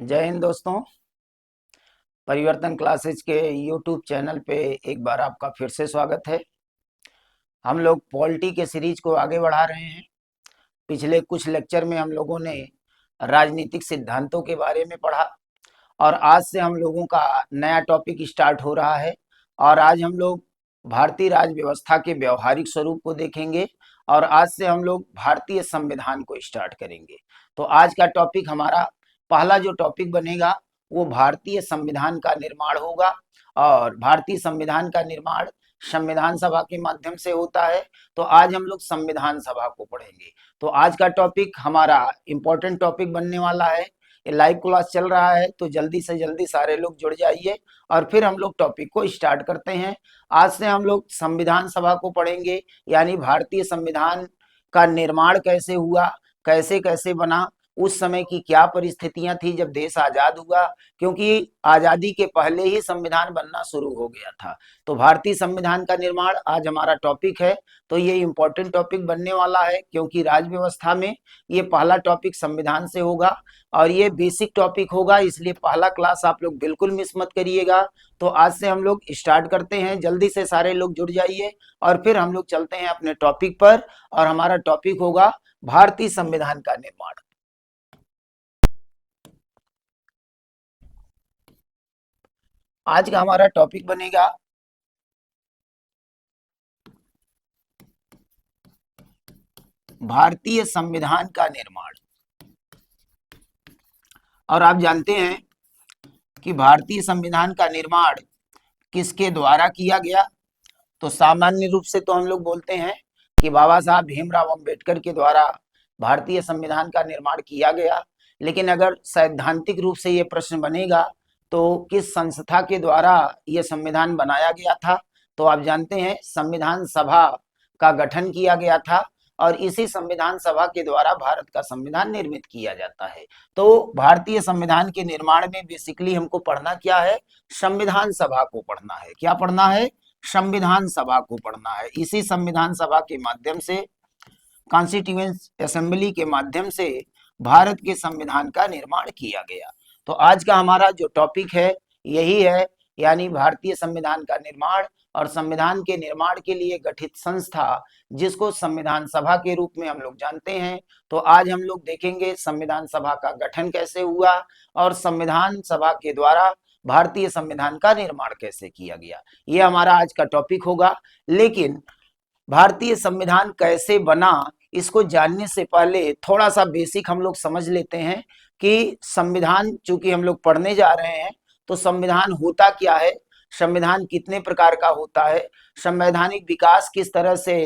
जय हिंद दोस्तों। परिवर्तन क्लासेज के यूट्यूब चैनल पे एक बार आपका फिर से स्वागत है। हम लोग पॉलिटी के सीरीज को आगे बढ़ा रहे हैं। पिछले कुछ लेक्चर में हम लोगों ने राजनीतिक सिद्धांतों के बारे में पढ़ा और आज से हम लोगों का नया टॉपिक स्टार्ट हो रहा है। और आज हम लोग भारतीय राज व्यवस्था के व्यवहारिक स्वरूप को देखेंगे और आज से हम लोग भारतीय संविधान को स्टार्ट करेंगे। तो आज का टॉपिक हमारा पहला जो टॉपिक बनेगा वो भारतीय संविधान का निर्माण होगा। और भारतीय संविधान का निर्माण संविधान सभा के माध्यम से होता है। तो आज हम लोग संविधान सभा को पढ़ेंगे। तो आज का टॉपिक हमारा इम्पोर्टेंट टॉपिक बनने वाला है। ये लाइव क्लास चल रहा है तो जल्दी से जल्दी सारे लोग जुड़ जाइए और फिर हम लोग टॉपिक को स्टार्ट करते हैं। आज से हम लोग संविधान सभा को पढ़ेंगे, यानी भारतीय संविधान का निर्माण कैसे हुआ, कैसे कैसे बना, उस समय की क्या परिस्थितियां थी जब देश आजाद हुआ, क्योंकि आजादी के पहले ही संविधान बनना शुरू हो गया था। तो भारतीय संविधान का निर्माण आज हमारा टॉपिक है। तो ये इम्पोर्टेंट टॉपिक बनने वाला है क्योंकि राज व्यवस्था में ये पहला टॉपिक संविधान से होगा और ये बेसिक टॉपिक होगा, इसलिए पहला क्लास आप लोग बिल्कुल मिस मत करिएगा। तो आज से हम लोग स्टार्ट करते हैं, जल्दी से सारे लोग जुड़ जाइए और फिर हम लोग चलते हैं अपने टॉपिक पर। और हमारा टॉपिक होगा भारतीय संविधान का निर्माण। आज का हमारा टॉपिक बनेगा भारतीय संविधान का निर्माण। और आप जानते हैं कि भारतीय संविधान का निर्माण किसके द्वारा किया गया। तो सामान्य रूप से तो हम लोग बोलते हैं कि बाबा साहब भीमराव अंबेडकर के द्वारा भारतीय संविधान का निर्माण किया गया। लेकिन अगर सैद्धांतिक रूप से ये प्रश्न बनेगा तो किस संस्था के द्वारा ये संविधान बनाया गया था, तो आप जानते हैं संविधान सभा का गठन किया गया था और इसी संविधान सभा के द्वारा भारत का संविधान निर्मित किया जाता है। तो भारतीय संविधान के निर्माण में बेसिकली हमको पढ़ना क्या है, संविधान सभा को पढ़ना है। क्या पढ़ना है? संविधान सभा को पढ़ना है। इसी संविधान सभा के माध्यम से, कॉन्स्टिट्यूएंट असेंबली के माध्यम से भारत के संविधान का निर्माण किया गया। तो आज का हमारा जो टॉपिक है यही है, यानी भारतीय संविधान का निर्माण और संविधान के निर्माण के लिए गठित संस्था जिसको संविधान सभा के रूप में हम लोग जानते हैं। तो आज हम लोग देखेंगे संविधान सभा का गठन कैसे हुआ और संविधान सभा के द्वारा भारतीय संविधान का निर्माण कैसे किया गया। ये हमारा आज का टॉपिक होगा। लेकिन भारतीय संविधान कैसे बना, इसको जानने से पहले थोड़ा सा बेसिक हम लोग समझ लेते हैं कि संविधान चूंकि हम लोग पढ़ने जा रहे हैं तो संविधान होता क्या है, संविधान कितने प्रकार का होता है, संवैधानिक विकास किस तरह से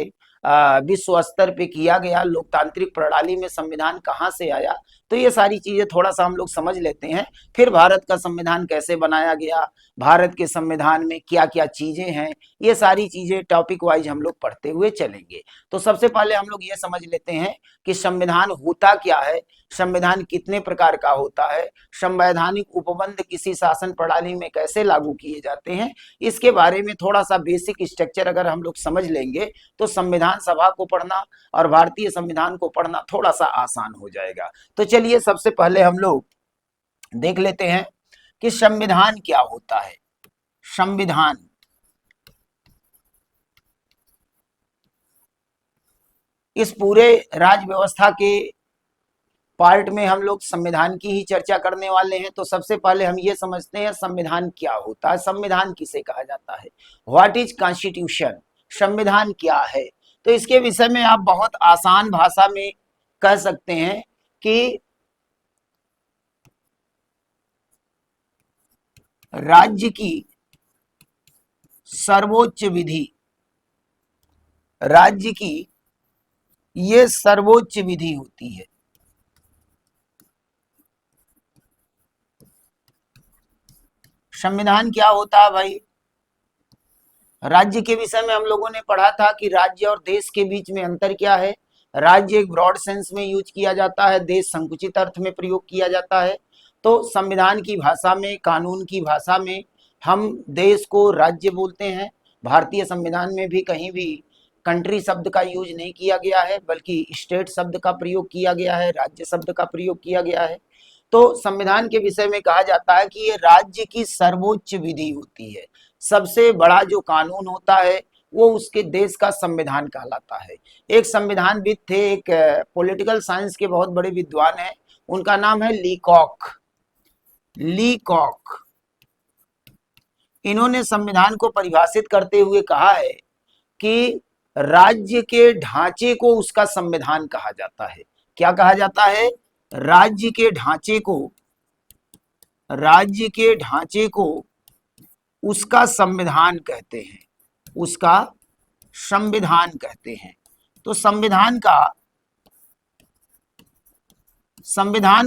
विश्व स्तर पे किया गया, लोकतांत्रिक प्रणाली में संविधान कहाँ से आया। तो ये सारी चीजें थोड़ा सा हम लोग समझ लेते हैं। फिर भारत का संविधान कैसे बनाया गया, भारत के संविधान में क्या क्या चीजें हैं, ये सारी चीजें टॉपिक वाइज हम लोग पढ़ते हुए चलेंगे। तो सबसे पहले हम लोग ये समझ लेते हैं कि संविधान होता क्या है, संविधान कितने प्रकार का होता है, संवैधानिक उपबंध किसी शासन प्रणाली में कैसे लागू किए जाते हैं। इसके बारे में थोड़ा सा बेसिक स्ट्रक्चर अगर हम लोग समझ लेंगे तो संविधान सभा को पढ़ना और भारतीय संविधान को पढ़ना थोड़ा सा आसान हो जाएगा। तो चलिए सबसे पहले हम लोग देख लेते हैं कि संविधान क्या होता है। संविधान इस पूरे राज व्यवस्था के पार्ट में हम लोग संविधान की ही चर्चा करने वाले हैं। तो सबसे पहले हम ये समझते हैं संविधान क्या होता है, संविधान किसे कहा जाता है। व्हाट इज कॉन्स्टिट्यूशन, संविधान क्या है। तो इसके विषय में आप बहुत आसान भाषा में कह सकते हैं कि राज्य की सर्वोच्च विधि, राज्य की ये सर्वोच्च विधि होती है। संविधान क्या होता है भाई? राज्य के विषय में हम लोगों ने पढ़ा था कि राज्य और देश के बीच में अंतर क्या है। राज्य एक ब्रॉड सेंस में यूज किया जाता है, देश संकुचित अर्थ में प्रयोग किया जाता है। तो संविधान की भाषा में, कानून की भाषा में हम देश को राज्य बोलते हैं। भारतीय संविधान में भी कहीं भी कंट्री शब्द का यूज नहीं किया गया है, बल्कि स्टेट शब्द का प्रयोग किया गया है, राज्य शब्द का प्रयोग किया गया है। तो संविधान के विषय में कहा जाता है कि ये राज्य की सर्वोच्च विधि होती है। सबसे बड़ा जो कानून होता है वो उसके देश का संविधान कहलाता है। एक संविधानविद थे, एक पॉलिटिकल साइंस के बहुत बड़े विद्वान हैं, उनका नाम है लीकॉक। लीकॉक, इन्होंने संविधान को परिभाषित करते हुए कहा है कि राज्य के ढांचे को उसका संविधान कहा जाता है। क्या कहा जाता है? राज्य के ढांचे को, राज्य के ढांचे को उसका संविधान कहते हैं, उसका संविधान कहते हैं। तो संविधान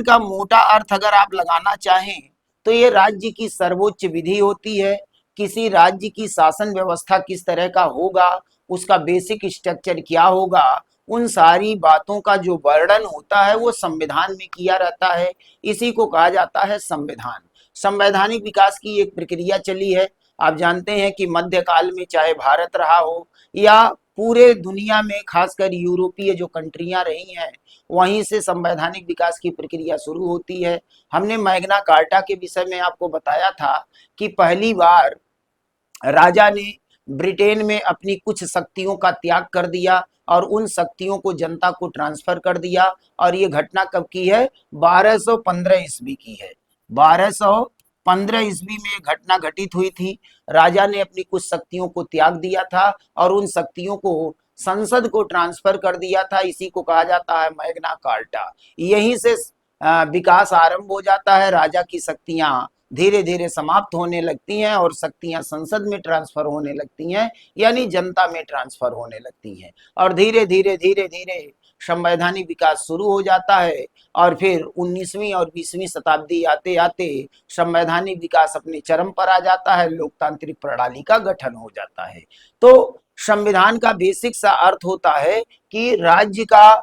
का मोटा अर्थ अगर आप लगाना चाहें तो ये राज्य की सर्वोच्च विधि होती है। किसी राज्य की शासन व्यवस्था किस तरह का होगा, उसका बेसिक स्ट्रक्चर क्या होगा, उन सारी बातों का जो वर्णन होता है वो संविधान में किया रहता है। इसी को कहा जाता है संविधान। संवैधानिक विकास की एक प्रक्रिया चली है। आप जानते हैं कि मध्यकाल में चाहे भारत रहा हो या पूरे दुनिया में खासकर यूरोपीय जो कंट्रियां रही हैं, वहीं से संवैधानिक विकास की प्रक्रिया शुरू होती है। हमने मैग्ना कार्टा के विषय में आपको बताया था कि पहली बार राजा ने ब्रिटेन में अपनी कुछ शक्तियों का त्याग कर दिया और उन शक्तियों को जनता को ट्रांसफर कर दिया। और ये घटना कब की है? 1215 ईस्वी की है। 1215 ईस्वी में ये घटना घटित हुई थी। राजा ने अपनी कुछ शक्तियों को त्याग दिया था और उन शक्तियों को संसद को ट्रांसफर कर दिया था। इसी को कहा जाता है मैग्ना कार्टा। यहीं से विकास आरंभ हो जाता है। राजा की शक्तियां धीरे धीरे समाप्त होने लगती हैं और शक्तियां संसद में ट्रांसफर होने लगती हैं, यानी जनता में ट्रांसफर होने लगती हैं। और धीरे धीरे धीरे धीरे संवैधानिक विकास शुरू हो जाता है और फिर 19वीं और 20वीं शताब्दी आते आते संवैधानिक विकास अपने चरम पर आ जाता है, लोकतांत्रिक प्रणाली का गठन हो जाता है। तो संविधान का बेसिक सा अर्थ होता है कि राज्य का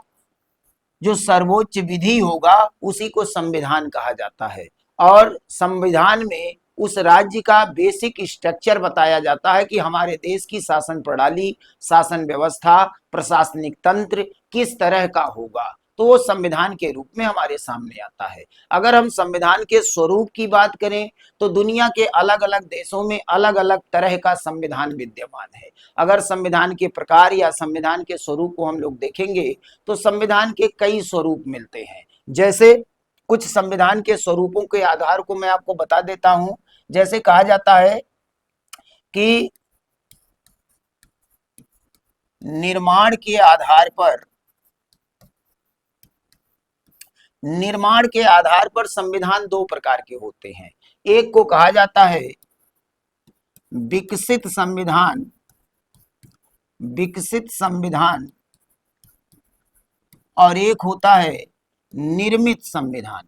जो सर्वोच्च विधि होगा उसी को संविधान कहा जाता है। और संविधान में उस राज्य का बेसिक स्ट्रक्चर बताया जाता है कि हमारे देश की शासन प्रणाली, शासन व्यवस्था, प्रशासनिक तंत्र किस तरह का होगा, तो वो संविधान के रूप में हमारे सामने आता है। अगर हम संविधान के स्वरूप की बात करें तो दुनिया के अलग अलग देशों में अलग अलग तरह का संविधान विद्यमान है। अगर संविधान के प्रकार या संविधान के स्वरूप को हम लोग देखेंगे तो संविधान के कई स्वरूप मिलते हैं। जैसे कुछ संविधान के स्वरूपों के आधार को मैं आपको बता देता हूं। जैसे कहा जाता है कि निर्माण के आधार पर संविधान दो प्रकार के होते हैं। एक को कहा जाता है विकसित संविधान, विकसित संविधान, और एक होता है निर्मित संविधान।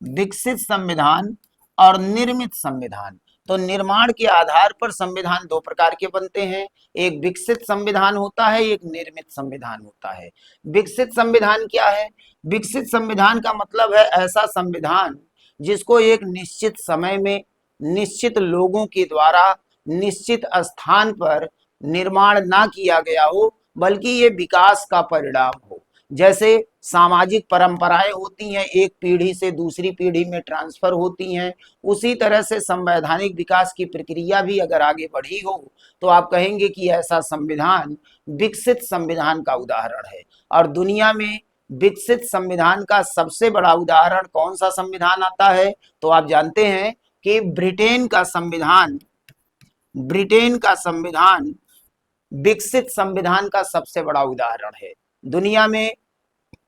विकसित संविधान और निर्मित संविधान। तो निर्माण के आधार पर संविधान दो प्रकार के बनते हैं, एक विकसित संविधान होता है, एक निर्मित संविधान होता है। विकसित संविधान क्या है? विकसित संविधान का मतलब है ऐसा संविधान जिसको एक निश्चित समय में निश्चित लोगों के द्वारा निश्चित स्थान पर निर्माण ना किया गया हो, बल्कि ये विकास का परिणाम हो। जैसे सामाजिक परंपराएं होती हैं, एक पीढ़ी से दूसरी पीढ़ी में ट्रांसफर होती हैं, उसी तरह से संवैधानिक विकास की प्रक्रिया भी अगर आगे बढ़ी हो तो आप कहेंगे कि ऐसा संविधान विकसित संविधान का उदाहरण है। और दुनिया में विकसित संविधान का सबसे बड़ा उदाहरण कौन सा संविधान आता है? तो आप जानते हैं कि ब्रिटेन का संविधान विकसित संविधान का सबसे बड़ा उदाहरण है। दुनिया में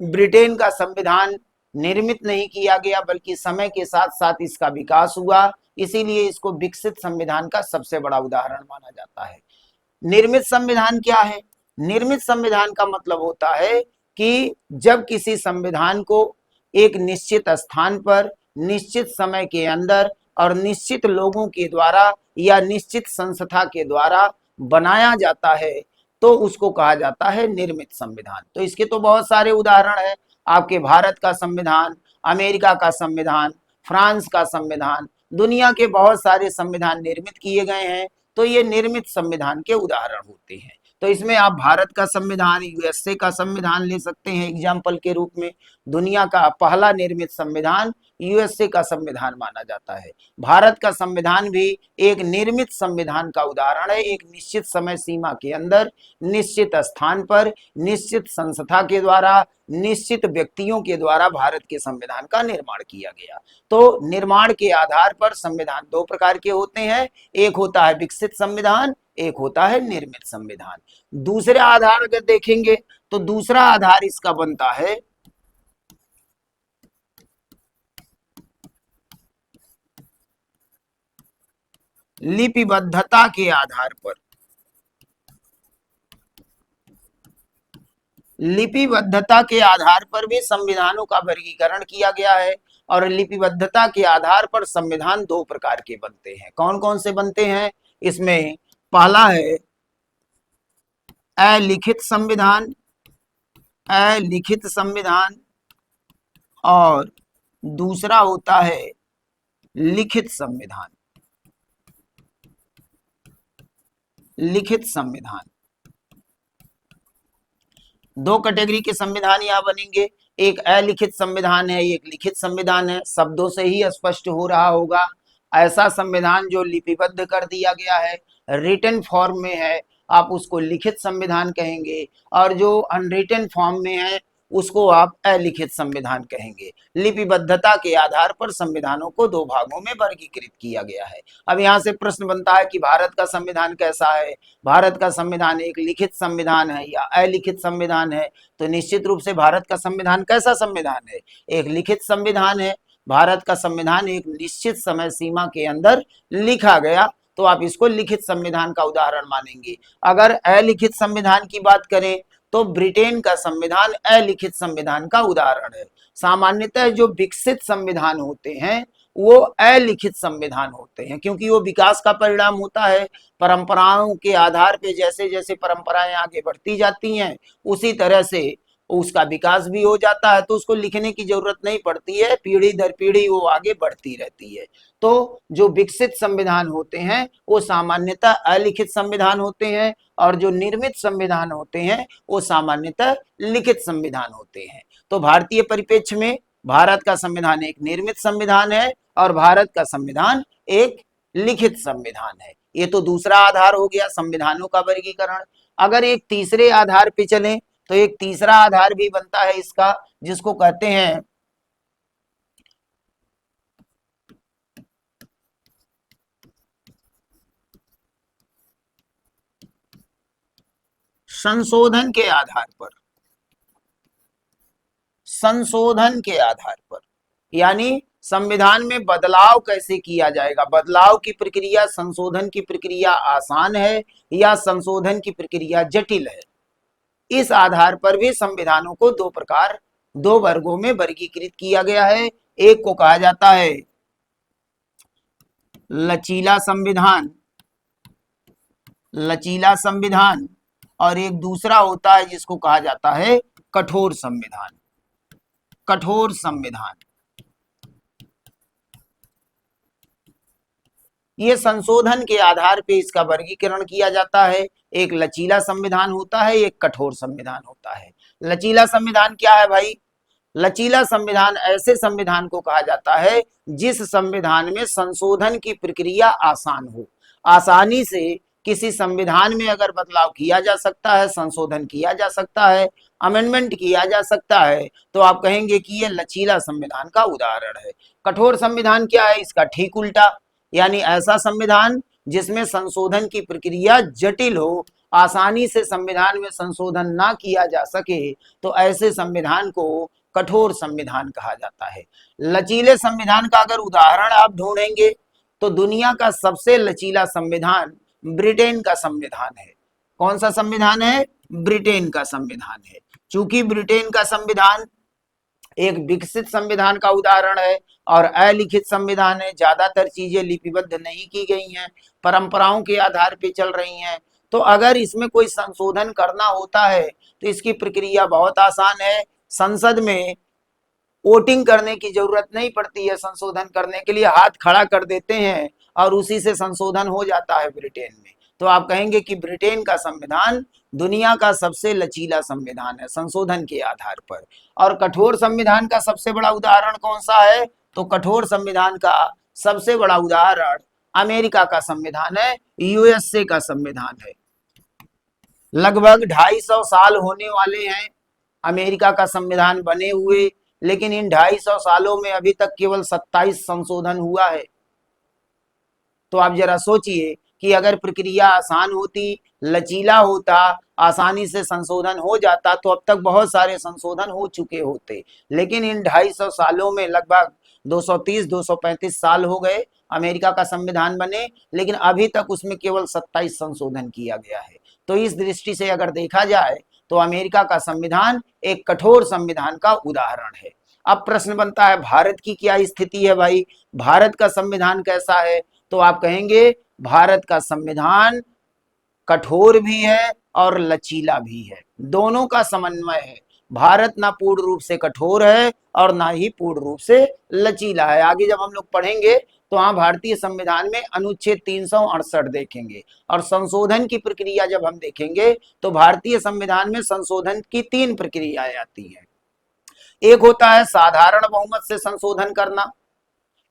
ब्रिटेन का संविधान निर्मित नहीं किया गया, बल्कि समय के साथ साथ इसका विकास हुआ, इसीलिए इसको विकसित संविधान का सबसे बड़ा उदाहरण माना जाता है। निर्मित संविधान क्या है? निर्मित संविधान का मतलब होता है कि जब किसी संविधान को एक निश्चित स्थान पर, निश्चित समय के अंदर और निश्चित लोगों के द्वारा या निश्चित संस्था के द्वारा बनाया जाता है तो उसको कहा जाता है निर्मित संविधान। तो इसके तो बहुत सारे उदाहरण हैं। आपके भारत का संविधान, अमेरिका का संविधान, फ्रांस का संविधान, दुनिया के बहुत सारे संविधान निर्मित किए गए हैं, तो ये निर्मित संविधान के उदाहरण होते हैं। तो इसमें आप भारत का संविधान, यूएसए का संविधान ले सकते हैं एग्जाम्पल के रूप में। दुनिया का पहला निर्मित संविधान यूएसए का संविधान माना जाता है। भारत का संविधान भी एक निर्मित संविधान का उदाहरण है। एक निश्चित समय सीमा के अंदर, निश्चित स्थान पर, निश्चित संस्था के द्वारा, निश्चित व्यक्तियों के द्वारा भारत के संविधान का निर्माण किया गया। तो निर्माण के आधार पर संविधान दो प्रकार के होते हैं, एक होता है विकसित संविधान, एक होता है निर्मित संविधान। दूसरे आधार अगर देखेंगे तो दूसरा आधार इसका बनता है लिपिबद्धता के आधार पर। लिपिबद्धता के आधार पर भी संविधानों का वर्गीकरण किया गया है और लिपिबद्धता के आधार पर संविधान दो प्रकार के बनते हैं। कौन कौन से बनते हैं? इसमें पहला है अलिखित संविधान, अलिखित संविधान, और दूसरा होता है लिखित संविधान, लिखित संविधान। दो कैटेगरी के संविधान यहाँ बनेंगे, एक अलिखित संविधान है, एक लिखित संविधान है। शब्दों से ही स्पष्ट हो रहा होगा, ऐसा संविधान जो लिपिबद्ध कर दिया गया है, रिटन फॉर्म में है, आप उसको लिखित संविधान कहेंगे, और जो अनरिटन फॉर्म में है उसको आप अलिखित संविधान कहेंगे। लिपिबद्धता के आधार पर संविधानों को दो भागों में वर्गीकृत किया गया है। अब यहाँ से प्रश्न बनता है कि भारत का संविधान कैसा है? भारत का संविधान एक लिखित संविधान है या अलिखित संविधान है? तो निश्चित रूप से भारत का संविधान कैसा संविधान है? एक लिखित संविधान है। भारत का संविधान एक निश्चित समय सीमा के अंदर लिखा गया, तो आप इसको लिखित संविधान का उदाहरण मानेंगे। अगर अलिखित संविधान की बात करें तो ब्रिटेन का संविधान अलिखित संविधान का उदाहरण है। सामान्यतः जो विकसित संविधान होते हैं वो अलिखित संविधान होते हैं, क्योंकि वो विकास का परिणाम होता है। परंपराओं के आधार पे जैसे जैसे परंपराएं आगे बढ़ती जाती हैं उसी तरह से उसका विकास भी हो जाता है, तो उसको लिखने की जरूरत नहीं पड़ती है, पीढ़ी दर पीढ़ी वो आगे बढ़ती रहती है। तो जो विकसित संविधान होते हैं वो सामान्यतः अलिखित संविधान होते हैं, और जो निर्मित संविधान होते हैं वो सामान्यतः लिखित संविधान होते हैं। तो भारतीय परिप्रेक्ष्य में भारत का संविधान एक निर्मित संविधान है और भारत का संविधान एक लिखित संविधान है। ये तो दूसरा आधार हो गया संविधानों का वर्गीकरण। अगर एक तीसरे आधार पे चलें तो एक तीसरा आधार भी बनता है इसका, जिसको कहते हैं संशोधन के आधार पर। संशोधन के आधार पर यानी संविधान में बदलाव कैसे किया जाएगा, बदलाव की प्रक्रिया, संशोधन की प्रक्रिया आसान है या संशोधन की प्रक्रिया जटिल है, इस आधार पर भी संविधानों को दो वर्गों में वर्गीकृत किया गया है। एक को कहा जाता है लचीला संविधान, लचीला संविधान, और एक दूसरा होता है जिसको कहा जाता है कठोर संविधान, कठोर संविधान। ये संशोधन के आधार पे इसका वर्गीकरण किया जाता है। एक लचीला संविधान होता है, एक कठोर संविधान होता है। लचीला संविधान क्या है भाई? लचीला संविधान ऐसे संविधान को कहा जाता है जिस संविधान में संशोधन की प्रक्रिया आसान हो, आसानी से किसी संविधान में अगर बदलाव किया जा सकता है, संशोधन किया जा सकता है, अमेंडमेंट किया जा सकता है, तो आप कहेंगे कि यह लचीला संविधान का उदाहरण है। कठोर संविधान क्या है? इसका ठीक उल्टा, यानी ऐसा संविधान जिसमें संशोधन की प्रक्रिया जटिल हो, आसानी से संविधान में संशोधन ना किया जा सके, तो ऐसे संविधान को कठोर संविधान कहा जाता है। लचीले संविधान का अगर उदाहरण आप ढूंढेंगे तो दुनिया का सबसे लचीला संविधान ब्रिटेन का संविधान है। कौन सा संविधान है? ब्रिटेन का संविधान है। चूंकि ब्रिटेन का संविधान एक विकसित संविधान का उदाहरण है और अलिखित संविधान है, ज्यादातर चीजें लिपिबद्ध नहीं की गई हैं, परंपराओं के आधार पर चल रही हैं, तो अगर इसमें कोई संशोधन करना होता है तो इसकी प्रक्रिया बहुत आसान है। संसद में वोटिंग करने की जरूरत नहीं पड़ती है, संशोधन करने के लिए हाथ खड़ा कर देते हैं और उसी से संशोधन हो जाता है ब्रिटेन में। तो आप कहेंगे कि ब्रिटेन का संविधान दुनिया का सबसे लचीला संविधान है संशोधन के आधार पर। और कठोर संविधान का सबसे बड़ा उदाहरण कौन सा है? तो कठोर संविधान का सबसे बड़ा उदाहरण अमेरिका का संविधान है, यूएसए का संविधान है। लगभग 250 साल होने वाले हैं अमेरिका का संविधान बने हुए, लेकिन इन 250 सालों में अभी तक केवल 27 संशोधन हुआ है। तो आप जरा सोचिए कि अगर प्रक्रिया आसान होती, लचीला होता, आसानी से संशोधन हो जाता तो अब तक बहुत सारे संशोधन हो चुके होते। लेकिन इन 250 सालों में लगभग 230-235 साल हो गए अमेरिका का संविधान बने, लेकिन अभी तक उसमें केवल 27 संशोधन किया गया है। तो इस दृष्टि से अगर देखा जाए तो अमेरिका का संविधान एक कठोर संविधान का उदाहरण है। अब प्रश्न बनता है भारत की क्या स्थिति है भाई, भारत का संविधान कैसा है? तो आप कहेंगे भारत का संविधान कठोर भी है और लचीला भी है, दोनों का समन्वय है। भारत ना पूर्ण रूप से कठोर है और ना ही पूर्ण रूप से लचीला है। आगे जब हम लोग पढ़ेंगे तो वहां भारतीय संविधान में अनुच्छेद 368 देखेंगे और संशोधन की प्रक्रिया जब हम देखेंगे तो भारतीय संविधान में संशोधन की 3 प्रक्रियाएं आती हैं। एक होता है साधारण बहुमत से संशोधन करना,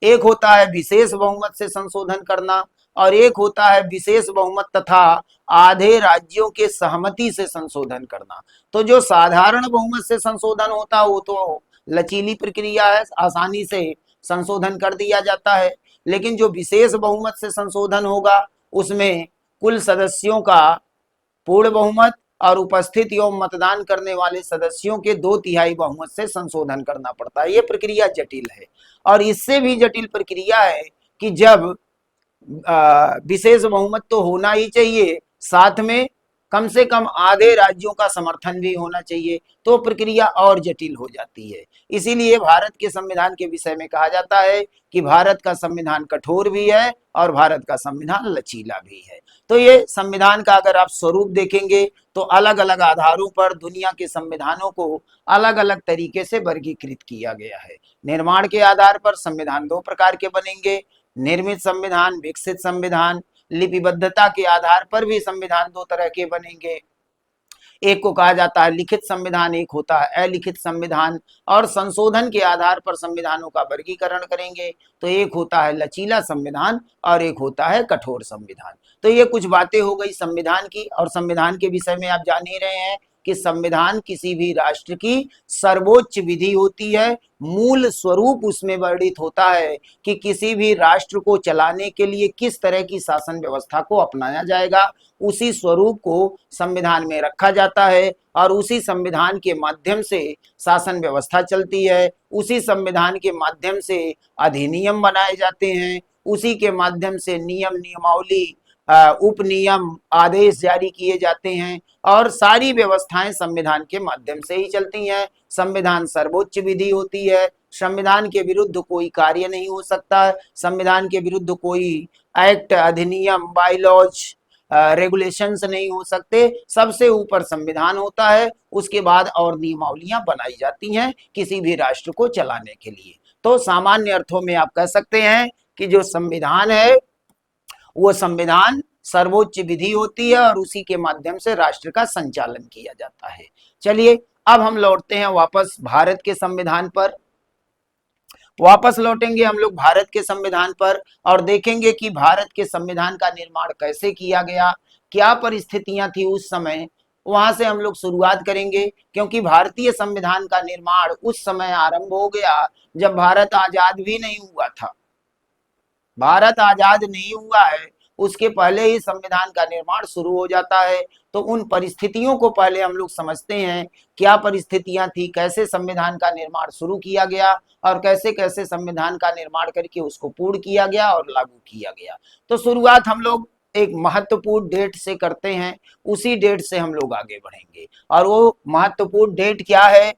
एक होता है विशेष बहुमत से संशोधन करना, और एक होता है विशेष बहुमत तथा आधे राज्यों के सहमति से संशोधन करना। तो जो साधारण बहुमत से संशोधन होता है वो तो लचीली प्रक्रिया है, आसानी से संशोधन कर दिया जाता है। लेकिन जो विशेष बहुमत से संशोधन होगा उसमें कुल सदस्यों का पूर्ण बहुमत और उपस्थित एवं मतदान करने वाले सदस्यों के 2/3 बहुमत से संशोधन करना पड़ता है। ये प्रक्रिया जटिल है और इससे भी जटिल प्रक्रिया है कि जब विशेष बहुमत तो होना ही चाहिए, साथ में कम से कम आधे राज्यों का समर्थन भी होना चाहिए, तो प्रक्रिया और जटिल हो जाती है। इसीलिए भारत के संविधान के विषय में कहा जाता है कि भारत का संविधान कठोर भी है और भारत का संविधान लचीला भी है। तो ये संविधान का अगर आप स्वरूप देखेंगे तो अलग अलग आधारों पर दुनिया के संविधानों को अलग अलग तरीके से वर्गीकृत किया गया है। निर्माण के आधार पर संविधान 2 प्रकार के बनेंगे, निर्मित संविधान, विकसित संविधान। लिपिबद्धता के आधार पर भी संविधान 2 तरह के बनेंगे, एक को कहा जाता है लिखित संविधान, एक होता है अलिखित संविधान। और संशोधन के आधार पर संविधानों का वर्गीकरण करेंगे तो एक होता है लचीला संविधान और एक होता है कठोर संविधान। तो ये कुछ बातें हो गई संविधान की, और संविधान के विषय में आप जान ही रहे हैं कि संविधान किसी भी राष्ट्र की सर्वोच्च विधि होती है। मूल स्वरूप उसमें वर्णित होता है कि किसी भी राष्ट्र को चलाने के लिए किस तरह की शासन व्यवस्था को अपनाया जाएगा, उसी स्वरूप को संविधान में रखा जाता है और उसी संविधान के माध्यम से शासन व्यवस्था चलती है, उसी संविधान के माध्यम से अधिनियम बनाए जाते हैं, उसी के माध्यम से नियम, नियमावली, उपनियम, आदेश जारी किए जाते हैं और सारी व्यवस्थाएं संविधान के माध्यम से ही चलती हैं। संविधान सर्वोच्च विधि होती है, संविधान के विरुद्ध कोई कार्य नहीं हो सकता, संविधान के विरुद्ध कोई एक्ट, अधिनियम, बाइलॉज, रेगुलेशंस नहीं हो सकते। सबसे ऊपर संविधान होता है, उसके बाद और नियमावलियां बनाई जाती हैं किसी भी राष्ट्र को चलाने के लिए। तो सामान्य अर्थों में आप कह सकते हैं कि जो संविधान है वो संविधान सर्वोच्च विधि होती है और उसी के माध्यम से राष्ट्र का संचालन किया जाता है। चलिए अब हम लौटते हैं वापस भारत के संविधान पर। वापस लौटेंगे हम लोग भारत के संविधान पर और देखेंगे कि भारत के संविधान का निर्माण कैसे किया गया, क्या परिस्थितियां थी उस समय, वहां से हम लोग शुरुआत करेंगे। क्योंकि भारतीय संविधान का निर्माण उस समय आरंभ हो गया जब भारत आजाद भी नहीं हुआ था। भारत आजाद नहीं हुआ है उसके पहले ही संविधान का निर्माण शुरू हो जाता है। तो उन परिस्थितियों को पहले हम लोग समझते हैं, क्या परिस्थितियां थी, कैसे संविधान का निर्माण शुरू किया गया और कैसे कैसे संविधान का निर्माण करके उसको पूर्ण किया गया और लागू किया गया। तो शुरुआत हम लोग एक महत्वपूर्ण डेट से करते हैं, उसी डेट से हम लोग आगे बढ़ेंगे। और वो महत्वपूर्ण डेट क्या है?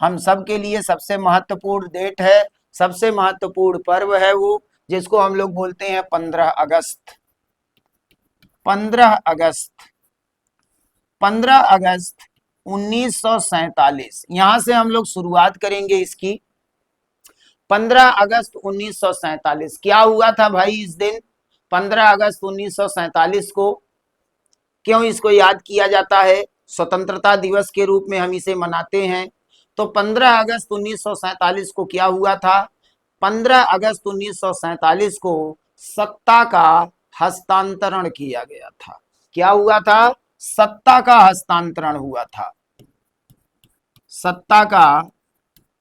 हम सब के लिए सबसे महत्वपूर्ण डेट है, सबसे महत्वपूर्ण पर्व है वो, जिसको हम लोग बोलते हैं 15 अगस्त। 15 अगस्त 15 अगस्त 1947, यहां से हम लोग शुरुआत करेंगे इसकी। 15 अगस्त 1947 क्या हुआ था भाई इस दिन? 15 अगस्त 1947 को क्यों इसको याद किया जाता है? स्वतंत्रता दिवस के रूप में हम इसे मनाते हैं। तो 15 अगस्त 1947 को क्या हुआ था? 15 अगस्त 1947 को सत्ता का हस्तांतरण किया गया था। क्या हुआ था? सत्ता का हस्तांतरण हुआ था। सत्ता का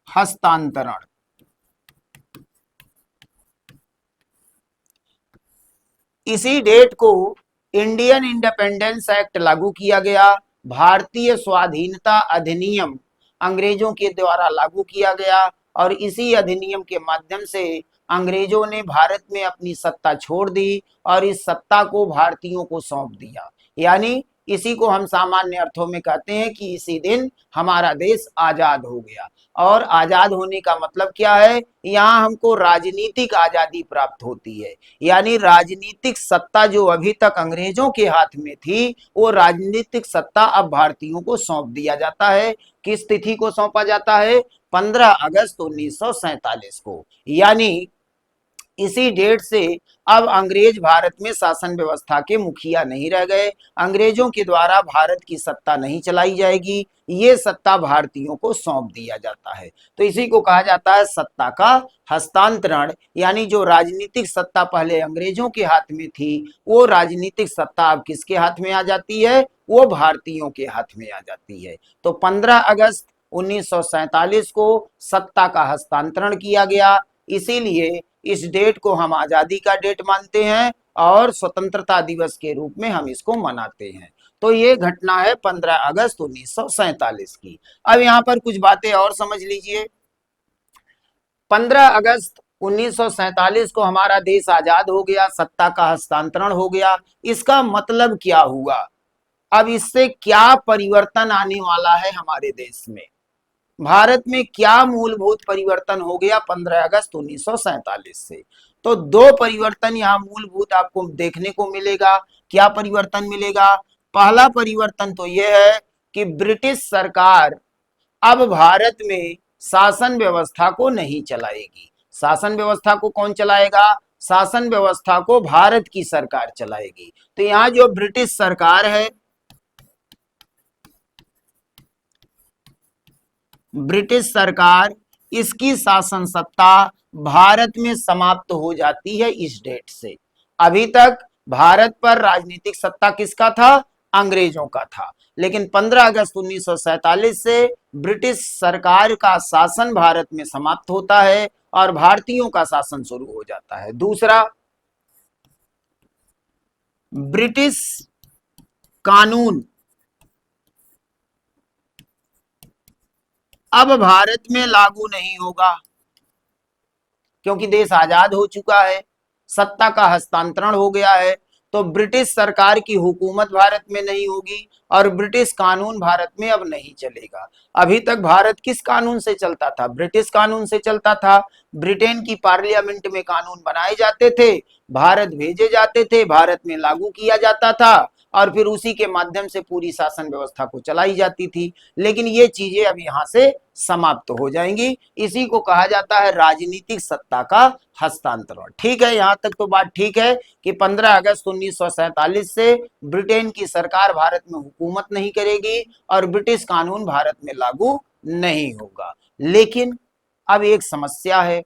हस्तांतरण। इसी डेट को इंडियन इंडिपेंडेंस एक्ट लागू किया गया। भारतीय स्वाधीनता अधिनियम अंग्रेजों के द्वारा लागू किया गया और इसी अधिनियम के माध्यम से अंग्रेजों ने भारत में अपनी सत्ता छोड़ दी और इस सत्ता को भारतीयों को सौंप दिया। यानी इसी को हम सामान्य अर्थों में कहते हैं कि इसी दिन हमारा देश आजाद हो गया। और आजाद होने का मतलब क्या है? यहाँ हमको राजनीतिक आजादी प्राप्त होती है। यानी राजनीतिक सत्ता जो अभी तक अंग्रेजों के हाथ में थी, वो राजनीतिक सत्ता अब भारतीयों को सौंप दिया जाता है। किस तिथि को सौंपा जाता है? 15 अगस्त 1947 को। यानी इसी डेट से अब अंग्रेज भारत में शासन व्यवस्था के मुखिया नहीं रह गए। अंग्रेजों के द्वारा भारत की सत्ता नहीं चलाई जाएगी, ये सत्ता भारतीयों को सौंप दिया जाता है। तो इसी को कहा जाता है सत्ता का हस्तांतरण। यानी जो राजनीतिक सत्ता पहले अंग्रेजों के हाथ में थी, वो राजनीतिक सत्ता अब किसके हाथ में आ जाती है? वो भारतीयों के हाथ में आ जाती है। तो 15 अगस्त 1947 को सत्ता का हस्तांतरण किया गया। इसीलिए इस डेट को हम आजादी का डेट मानते हैं और स्वतंत्रता दिवस के रूप में हम इसको मनाते हैं। तो ये घटना है 15 अगस्त 1947 की। अब यहाँ पर कुछ बातें और समझ लीजिए। 15 अगस्त 1947 को हमारा देश आजाद हो गया, सत्ता का हस्तांतरण हो गया। इसका मतलब क्या हुआ? अब इससे क्या परिवर्तन आने वाला है हमारे देश में? भारत में क्या मूलभूत परिवर्तन हो गया 15 अगस्त 1947 से? तो दो परिवर्तन यहाँ मूलभूत आपको देखने को मिलेगा। क्या परिवर्तन मिलेगा? पहला परिवर्तन तो यह है कि ब्रिटिश सरकार अब भारत में शासन व्यवस्था को नहीं चलाएगी। शासन व्यवस्था को कौन चलाएगा? शासन व्यवस्था को भारत की सरकार चलाएगी। तो यहाँ जो ब्रिटिश सरकार है, ब्रिटिश सरकार, इसकी शासन सत्ता भारत में समाप्त हो जाती है इस डेट से। अभी तक भारत पर राजनीतिक सत्ता किसका था? अंग्रेजों का था। लेकिन 15 अगस्त 1947 से ब्रिटिश सरकार का शासन भारत में समाप्त होता है और भारतीयों का शासन शुरू हो जाता है। दूसरा, ब्रिटिश कानून अब भारत में लागू नहीं होगा, क्योंकि देश आजाद हो चुका है, सत्ता का हस्तांतरण हो गया है। तो ब्रिटिश सरकार की हुकूमत भारत में नहीं होगी और ब्रिटिश कानून भारत में अब नहीं चलेगा। अभी तक भारत किस कानून से चलता था? ब्रिटिश कानून से चलता था। ब्रिटेन की पार्लियामेंट में कानून बनाए जाते थे, भारत भेजे जाते थे, भारत में लागू किया जाता था और फिर उसी के माध्यम से पूरी शासन व्यवस्था को चलाई जाती थी। लेकिन ये चीजें अब यहाँ से समाप्त हो जाएंगी। इसी को कहा जाता है राजनीतिक सत्ता का हस्तांतरण। ठीक है, यहां तक तो बात ठीक है कि 15 अगस्त 1947 से ब्रिटेन की सरकार भारत में हुकूमत नहीं करेगी और ब्रिटिश कानून भारत में लागू नहीं होगा। लेकिन अब एक समस्या है।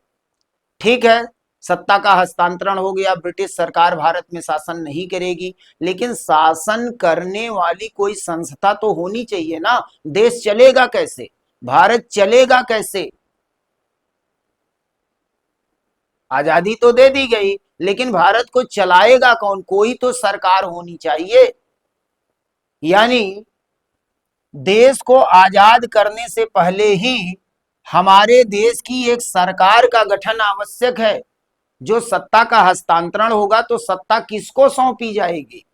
ठीक है, सत्ता का हस्तांतरण हो गया, ब्रिटिश सरकार भारत में शासन नहीं करेगी, लेकिन शासन करने वाली कोई संस्था तो होनी चाहिए ना। देश चलेगा कैसे? भारत चलेगा कैसे? आजादी तो दे दी गई, लेकिन भारत को चलाएगा कौन? कोई तो सरकार होनी चाहिए। यानी देश को आजाद करने से पहले ही हमारे देश की एक सरकार का गठन आवश्यक है। जो सत्ता का हस्तांतरण होगा तो सत्ता किसको सौंपी जाएगी?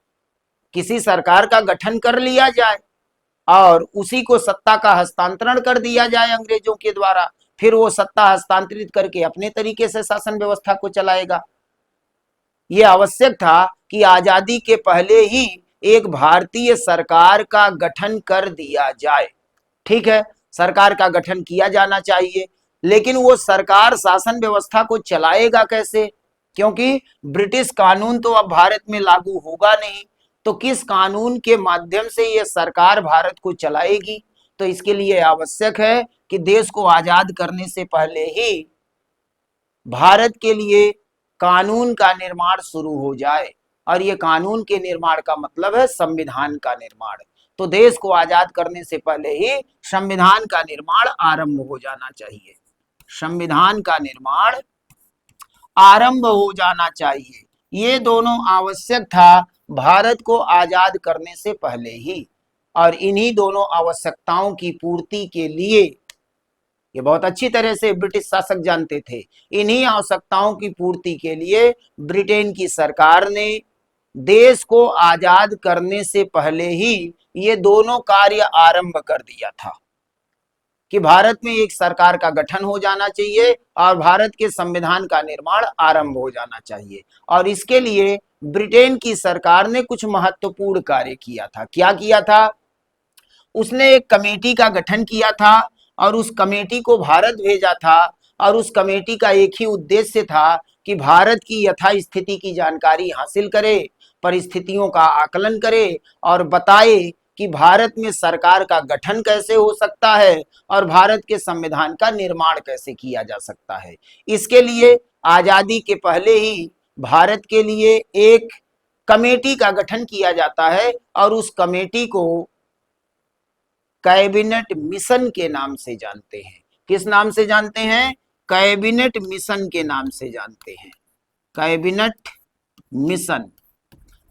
किसी सरकार का गठन कर लिया जाए और उसी को सत्ता का हस्तांतरण कर दिया जाए अंग्रेजों के द्वारा, फिर वो सत्ता हस्तांतरित करके अपने तरीके से शासन व्यवस्था को चलाएगा। ये आवश्यक था कि आजादी के पहले ही एक भारतीय सरकार का गठन कर दिया जाए। ठीक है, सरकार का गठन किया जाना चाहिए, लेकिन वो सरकार शासन व्यवस्था को चलाएगा कैसे? क्योंकि ब्रिटिश कानून तो अब भारत में लागू होगा नहीं। तो किस कानून के माध्यम से ये सरकार भारत को चलाएगी? तो इसके लिए आवश्यक है कि देश को आजाद करने से पहले ही भारत के लिए कानून का निर्माण शुरू हो जाए, और ये कानून के निर्माण का मतलब है संविधान का निर्माण। तो देश को आजाद करने से पहले ही संविधान का निर्माण आरंभ हो जाना चाहिए, संविधान का निर्माण आरंभ हो जाना चाहिए। ये दोनों आवश्यक था भारत को आजाद करने से पहले ही, और इन्हीं दोनों आवश्यकताओं की पूर्ति के लिए, ये बहुत अच्छी तरह से ब्रिटिश शासक जानते थे, इन्हीं आवश्यकताओं की पूर्ति के लिए ब्रिटेन की सरकार ने देश को आजाद करने से पहले ही ये दोनों कार्य आरंभ कर दिया था कि भारत में एक सरकार का गठन हो जाना चाहिए और भारत के संविधान का निर्माण आरंभ हो जाना चाहिए। और इसके लिए ब्रिटेन की सरकार ने कुछ महत्वपूर्ण कार्य किया था। क्या किया था? उसने एक कमेटी का गठन किया था और उस कमेटी को भारत भेजा था, और उस कमेटी का एक ही उद्देश्य था कि भारत की यथास्थिति की जानकारी हासिल करे, परिस्थितियों का आकलन करे और बताए कि भारत में सरकार का गठन कैसे हो सकता है और भारत के संविधान का निर्माण कैसे किया जा सकता है। इसके लिए आजादी के पहले ही भारत के लिए एक कमेटी का गठन किया जाता है, और उस कमेटी को कैबिनेट मिशन के नाम से जानते हैं। किस नाम से जानते हैं? कैबिनेट मिशन के नाम से जानते हैं, कैबिनेट मिशन।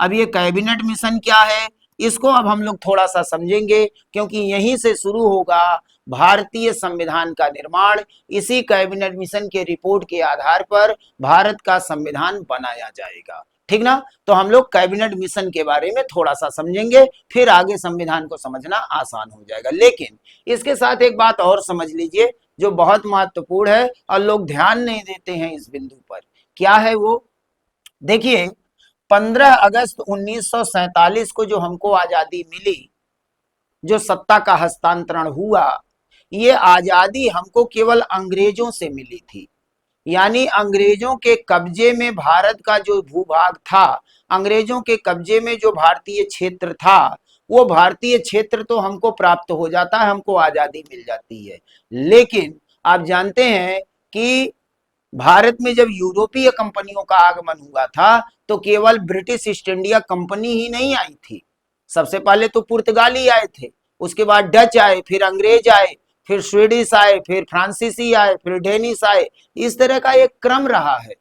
अब ये कैबिनेट मिशन क्या है, इसको अब हम लोग थोड़ा सा समझेंगे, क्योंकि यहीं से शुरू होगा भारतीय संविधान का निर्माण। इसी कैबिनेट मिशन के रिपोर्ट के आधार पर भारत का संविधान बनाया जाएगा, ठीक ना। तो हम लोग कैबिनेट मिशन के बारे में थोड़ा सा समझेंगे, फिर आगे संविधान को समझना आसान हो जाएगा। लेकिन इसके साथ एक बात और समझ लीजिए जो बहुत महत्वपूर्ण है और लोग ध्यान नहीं देते हैं इस बिंदु पर। क्या है वो? देखिए, 15 अगस्त 1947 को जो हमको आजादी मिली, जो सत्ता का हस्तांतरण हुआ, ये आजादी हमको केवल अंग्रेजों से मिली थी। यानी अंग्रेजों के कब्जे में भारत का जो भूभाग था, अंग्रेजों के कब्जे में जो भारतीय क्षेत्र था, वो भारतीय क्षेत्र तो हमको प्राप्त हो जाता है, हमको आजादी मिल जाती है। लेकिन आप जानते हैं कि भारत में जब यूरोपीय कंपनियों का आगमन हुआ था तो केवल ब्रिटिश ईस्ट इंडिया कंपनी ही नहीं आई थी। सबसे पहले तो पुर्तगाली आए थे, उसके बाद डच आए, फिर अंग्रेज आए, फिर स्वीडिश आए, फिर फ्रांसीसी आए, फिर डेनिश आए। इस तरह का एक क्रम रहा है।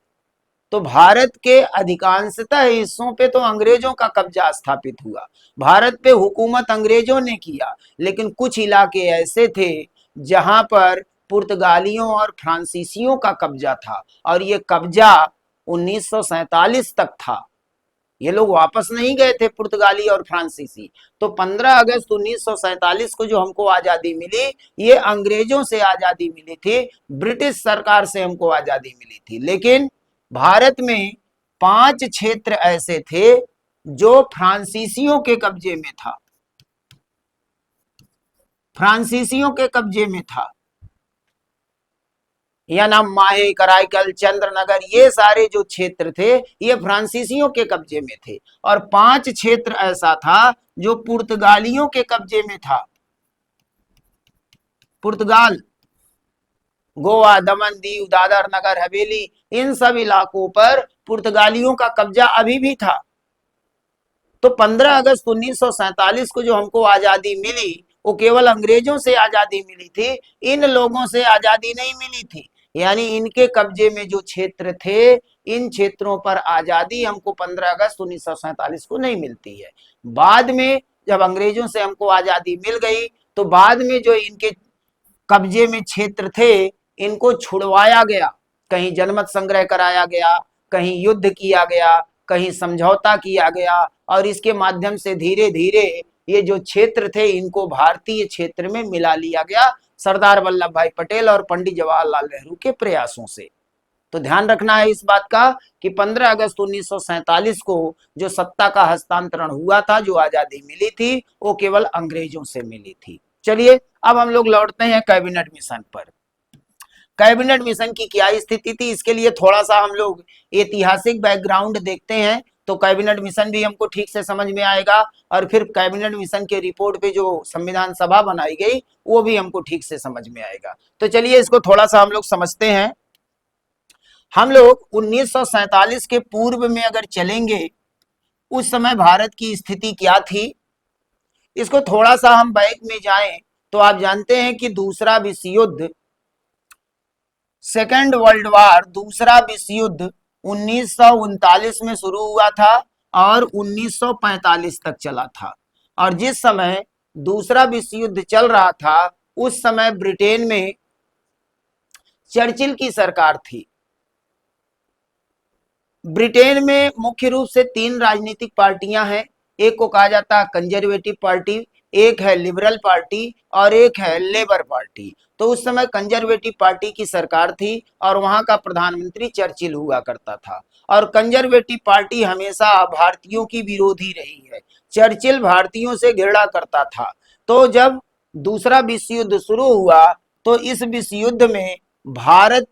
तो भारत के अधिकांशतः हिस्सों पे तो अंग्रेजों का कब्जा स्थापित हुआ, भारत पे हुकूमत अंग्रेजों ने किया। लेकिन कुछ इलाके ऐसे थे जहां पर पुर्तगालियों और फ्रांसीसियों का कब्जा था, और ये कब्जा 1947 तक था। ये लोग वापस नहीं गए थे पुर्तगाली और फ्रांसीसी। तो 15 अगस्त 1947 को जो हमको आजादी मिली, ये अंग्रेजों से आजादी मिली थी, ब्रिटिश सरकार से हमको आजादी मिली थी। लेकिन भारत में 5 क्षेत्र ऐसे थे जो फ्रांसीसियों के कब्जे में था, फ्रांसीसियों के कब्जे में था। यानम, माहे, कराईकल, चंद्रनगर, ये सारे जो क्षेत्र थे ये फ्रांसीसियों के कब्जे में थे। और 5 क्षेत्र ऐसा था जो पुर्तगालियों के कब्जे में था। पुर्तगाल, गोवा, दमन, दीव, दादर, नगर हवेली, इन सब इलाकों पर पुर्तगालियों का कब्जा अभी भी था। तो 15 अगस्त 1947 को जो हमको आजादी मिली, वो केवल अंग्रेजों से आजादी मिली थी, इन लोगों से आजादी नहीं मिली थी। यानी इनके कब्जे में जो क्षेत्र थे, इन क्षेत्रों पर आजादी हमको 15 अगस्त 1947 को नहीं मिलती है। बाद में जब अंग्रेजों से हमको आजादी मिल गई, तो बाद में जो इनके कब्जे में क्षेत्र थे, इनको छुड़वाया गया, कहीं जनमत संग्रह कराया गया, कहीं युद्ध किया गया, कहीं समझौता किया गया, और इसके माध्यम से धीरे धीरे ये जो क्षेत्र थे इनको भारतीय क्षेत्र में मिला लिया गया, सरदार वल्लभ भाई पटेल और पंडित जवाहरलाल नेहरू के प्रयासों से। तो ध्यान रखना है इस बात का कि 15 अगस्त 1947 को जो सत्ता का हस्तांतरण हुआ था, जो आजादी मिली थी, वो केवल अंग्रेजों से मिली थी। चलिए अब हम लोग लौटते हैं कैबिनेट मिशन पर। कैबिनेट मिशन की क्या स्थिति थी, इसके लिए थोड़ा सा हम लोग ऐतिहासिक बैकग्राउंड देखते हैं तो कैबिनेट मिशन भी हमको ठीक से समझ में आएगा, और फिर कैबिनेट मिशन के रिपोर्ट पे जो संविधान सभा बनाई गई वो भी हमको ठीक से समझ में आएगा। तो चलिए इसको थोड़ा सा हम लोग समझते हैं। हम लोग 1947 के पूर्व में अगर चलेंगे, उस समय भारत की स्थिति क्या थी, इसको थोड़ा सा हम बैक में जाएं तो आप जानते हैं कि दूसरा विश्व युद्ध, सेकेंड वर्ल्ड वार, दूसरा विश्व युद्ध 1939 में शुरू हुआ था और 1945 तक चला था। और जिस समय दूसरा विश्व युद्ध चल रहा था उस समय ब्रिटेन में चर्चिल की सरकार थी। ब्रिटेन में मुख्य रूप से 3 राजनीतिक पार्टियां हैं, एक को कहा जाता है कंजर्वेटिव पार्टी, एक है लिबरल पार्टी और एक है लेबर पार्टी। तो उस समय कंजर्वेटिव पार्टी की सरकार थी और वहां का प्रधानमंत्री चर्चिल हुआ करता था। और कंजर्वेटिव पार्टी हमेशा भारतीयों की विरोधी रही है। चर्चिल भारतीयों से घृणा करता था। तो जब दूसरा विश्व युद्ध शुरू हुआ तो इस विश्व युद्ध में भारत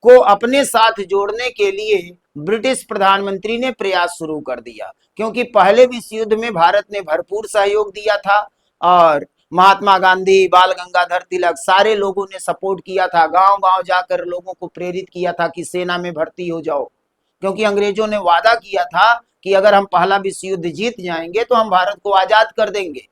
को अपने साथ जोड़ने के लिए ब्रिटिश प्रधानमंत्री ने प्रयास शुरू कर दिया, क्योंकि पहले विश्व युद्ध में भारत ने भरपूर सहयोग दिया था और महात्मा गांधी, बाल गंगाधर तिलक, सारे लोगों ने सपोर्ट किया था, गांव गांव जाकर लोगों को प्रेरित किया था कि सेना में भर्ती हो जाओ, क्योंकि अंग्रेजों ने वादा किया था कि अगर हम पहला विश्व युद्ध जीत जाएंगे तो हम भारत को आजाद कर देंगे।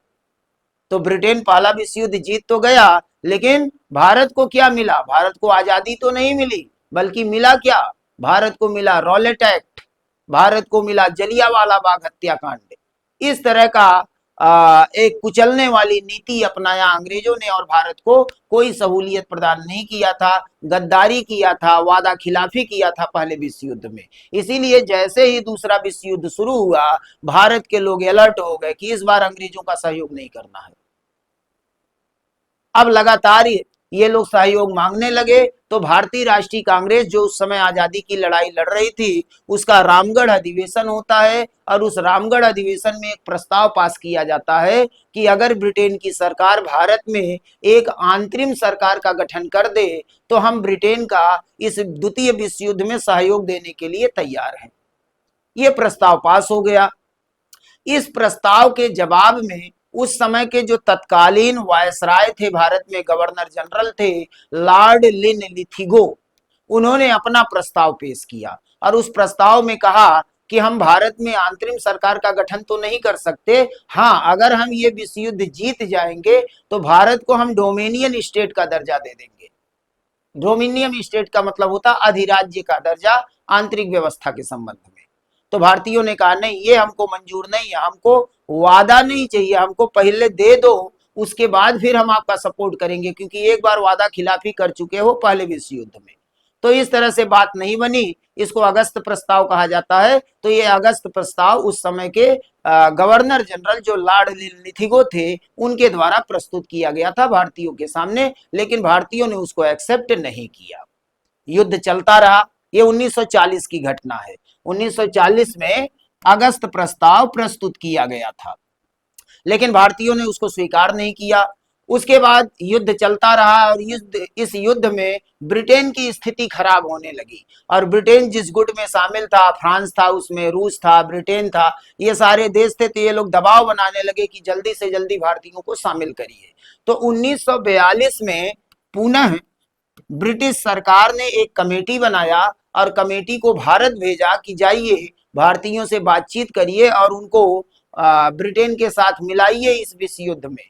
तो ब्रिटेन पहला विश्व युद्ध जीत तो गया, लेकिन भारत को क्या मिला? भारत को आजादी तो नहीं मिली, बल्कि मिला क्या? भारत को मिला रॉलेट एक्ट, भारत को मिला जलियांवाला बाग हत्याकांड। इस तरह का एक कुचलने वाली नीति अपनाया अंग्रेजों ने और भारत को कोई सहूलियत प्रदान नहीं किया था, गद्दारी किया था, वादा खिलाफी किया था पहले विश्व युद्ध में। इसीलिए जैसे ही दूसरा विश्व युद्ध शुरू हुआ, भारत के लोग अलर्ट हो गए कि इस बार अंग्रेजों का सहयोग नहीं करना है। अब लगातार ये लोग सहयोग मांगने लगे, तो भारतीय राष्ट्रीय कांग्रेस जो उस समय आजादी की लड़ाई लड़ रही थी, उसका रामगढ़ अधिवेशन होता है और उस रामगढ़ अधिवेशन में एक प्रस्ताव पास किया जाता है कि अगर ब्रिटेन की सरकार भारत में एक अंतरिम सरकार का गठन कर दे तो हम ब्रिटेन का इस द्वितीय विश्व युद्ध में सहयोग देने के लिए तैयार हैं। ये प्रस्ताव पास हो गया। इस प्रस्ताव के जवाब में उस समय के जो तत्कालीन वायसराय थे, भारत में गवर्नर जनरल थे, लॉर्ड लिनलिथिगो, उन्होंने अपना प्रस्ताव पेश किया और उस प्रस्ताव में कहा कि हम भारत में अंतरिम सरकार का गठन तो नहीं कर सकते, हाँ अगर हम ये विश्व युद्ध जीत जाएंगे तो भारत को हम डोमिनियन स्टेट का दर्जा दे देंगे। डोमिनियन स्टेट का मतलब होता अधिराज्य का दर्जा आंतरिक व्यवस्था के संबंध में। तो भारतीयों ने कहा नहीं, ये हमको मंजूर नहीं है, हमको वादा नहीं चाहिए, हमको पहले दे दो, उसके बाद फिर हम आपका सपोर्ट करेंगे, क्योंकि एक बार वादा खिलाफी कर चुके हो पहले विश्व युद्ध में। तो इस तरह से बात नहीं बनी, इसको अगस्त प्रस्ताव कहा जाता है। तो ये अगस्त प्रस्ताव उस समय के गवर्नर जनरल जो लॉर्ड लिनलिथिगो थे, उनके द्वारा प्रस्तुत किया गया था भारतीयों के सामने, लेकिन भारतीयों ने उसको एक्सेप्ट नहीं किया। युद्ध चलता रहा। ये 1940 की घटना है। 1940 में अगस्त प्रस्ताव प्रस्तुत किया गया था, लेकिन भारतीयों ने उसको स्वीकार नहीं किया। उसके बाद युद्ध चलता रहा और इस युद्ध में ब्रिटेन की स्थिति खराब होने लगी और ब्रिटेन जिस गुट में शामिल था, फ्रांस था, उसमें रूस था, ब्रिटेन था, ये सारे देश थे, तो ये लोग दबाव बनाने लगे कि जल्दी से जल्दी भारतीयों को शामिल करिए। तो 1942 में पुनः ब्रिटिश सरकार ने एक कमेटी बनाया और कमेटी को भारत भेजा कि जाइए भारतीयों से बातचीत करिए और उनको ब्रिटेन के साथ मिलाइए इस विश्व युद्ध में।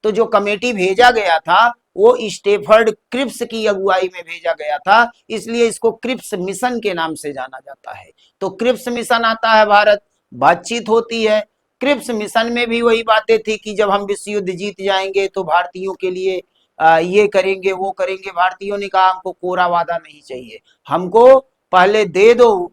तो जो कमेटी भेजा गया था वो स्टेफर्ड क्रिप्स की अगुवाई में भेजा गया था, इसलिए इसको क्रिप्स मिशन के नाम से जाना जाता है। तो क्रिप्स मिशन आता है भारत, बातचीत होती है। क्रिप्स मिशन में भी वही बातें थी कि जब हम विश्व युद्ध जीत जाएंगे तो भारतीयों के लिए ये करेंगे वो करेंगे। भारतीयों ने कहा हमको कोरा वादा नहीं चाहिए, हमको पहले दे दो,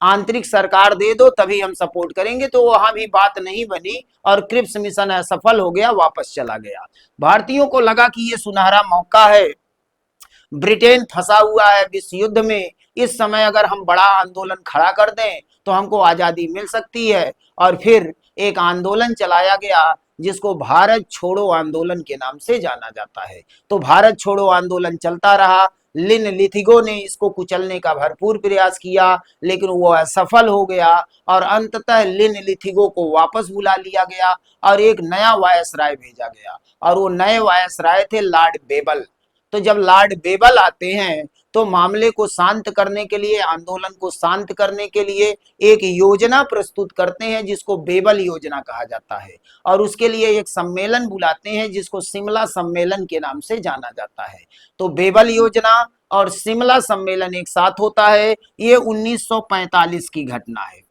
आंतरिक सरकार दे दो, तभी हम सपोर्ट करेंगे। तो वहां भी बात नहीं बनी और क्रिप्स मिशन असफल हो गया, वापस चला गया। भारतीयों को लगा कि ये सुनहरा मौका है, ब्रिटेन फंसा हुआ है विश्व युद्ध में, इस समय अगर हम बड़ा आंदोलन खड़ा कर दें तो हमको आजादी मिल सकती है। और फिर एक आंदोलन चलाया गया जिसको भारत छोड़ो आंदोलन के नाम से जाना जाता है। तो भारत छोड़ो आंदोलन चलता रहा। लिन लिथिगो ने इसको कुचलने का भरपूर प्रयास किया, लेकिन वो असफल हो गया और अंततः लिन लिथिगो को वापस बुला लिया गया और एक नया वायसराय भेजा गया और वो नए वायसराय थे लॉर्ड बेबल। तो जब लॉर्ड बेबल आते हैं तो मामले को शांत करने के लिए, आंदोलन को शांत करने के लिए एक योजना प्रस्तुत करते हैं जिसको बेबल योजना कहा जाता है और उसके लिए एक सम्मेलन बुलाते हैं जिसको शिमला सम्मेलन के नाम से जाना जाता है। तो बेबल योजना और शिमला सम्मेलन एक साथ होता है। ये 1945 की घटना है।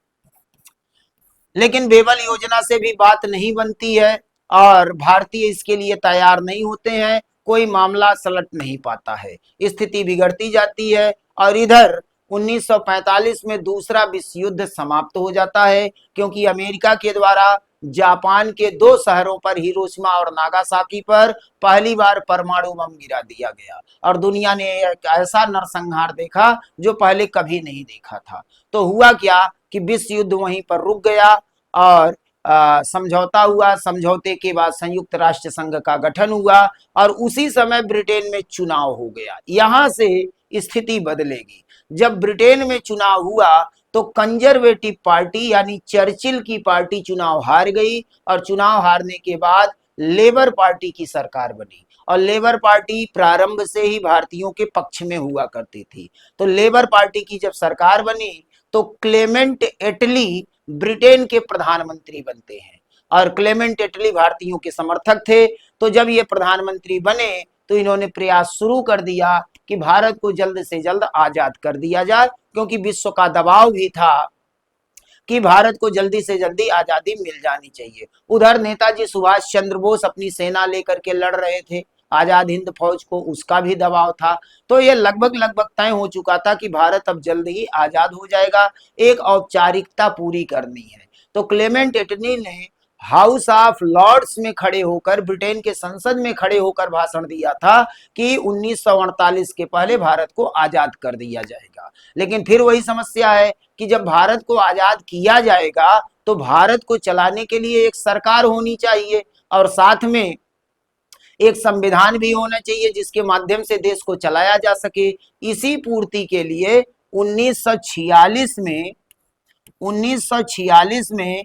लेकिन बेबल योजना से भी बात नहीं बनती है और भारतीय इसके लिए तैयार नहीं होते हैं, कोई मामला सलट नहीं पाता है, स्थिति बिगड़ती जाती है और इधर 1945 में दूसरा विश्व युद्ध समाप्त हो जाता है क्योंकि अमेरिका के द्वारा जापान के 2 शहरों पर, हिरोशिमा और नागासाकी पर पहली बार परमाणु बम गिरा दिया गया और दुनिया ने एक ऐसा नरसंहार देखा जो पहले कभी नहीं देखा था। तो हुआ क्या कि विश्व युद्ध वहीं पर रुक गया और समझौता हुआ। समझौते के बाद संयुक्त राष्ट्र संघ का गठन हुआ और उसी समय ब्रिटेन में चुनाव हो गया। यहां से स्थिति बदलेगी। जब ब्रिटेन में चुनाव हुआ तो कंजर्वेटिव पार्टी यानी चर्चिल की पार्टी चुनाव हार गई और चुनाव हारने के बाद लेबर पार्टी की सरकार बनी और लेबर पार्टी प्रारंभ से ही भारतीयों के पक्ष में हुआ करती थी। तो लेबर पार्टी की जब सरकार बनी तो क्लेमेंट एटली ब्रिटेन के प्रधानमंत्री बनते हैं और क्लेमेंट एटली भारतीयों के समर्थक थे। तो जब ये प्रधानमंत्री बने तो इन्होंने प्रयास शुरू कर दिया कि भारत को जल्द से जल्द आजाद कर दिया जाए क्योंकि विश्व का दबाव भी था कि भारत को जल्दी से जल्दी आजादी मिल जानी चाहिए। उधर नेताजी सुभाष चंद्र बोस अपनी सेना लेकर के लड़ रहे थे आजाद हिंद फौज को, उसका भी दबाव था। तो ये लगभग लगभग तय हो चुका था कि भारत अब जल्द ही आजाद हो जाएगा, एक औपचारिकता पूरी करनी है। तो क्लेमेंट एटली ने हाउस ऑफ लॉर्ड्स में खड़े होकर, ब्रिटेन के संसद में खड़े होकर भाषण दिया था कि 1948 के पहले भारत को आजाद कर दिया जाएगा। लेकिन फिर वही समस्या है कि जब भारत को आजाद किया जाएगा तो भारत को चलाने के लिए एक सरकार होनी चाहिए और साथ में एक संविधान भी होना चाहिए जिसके माध्यम से देश को चलाया जा सके। इसी पूर्ति के लिए 1946 में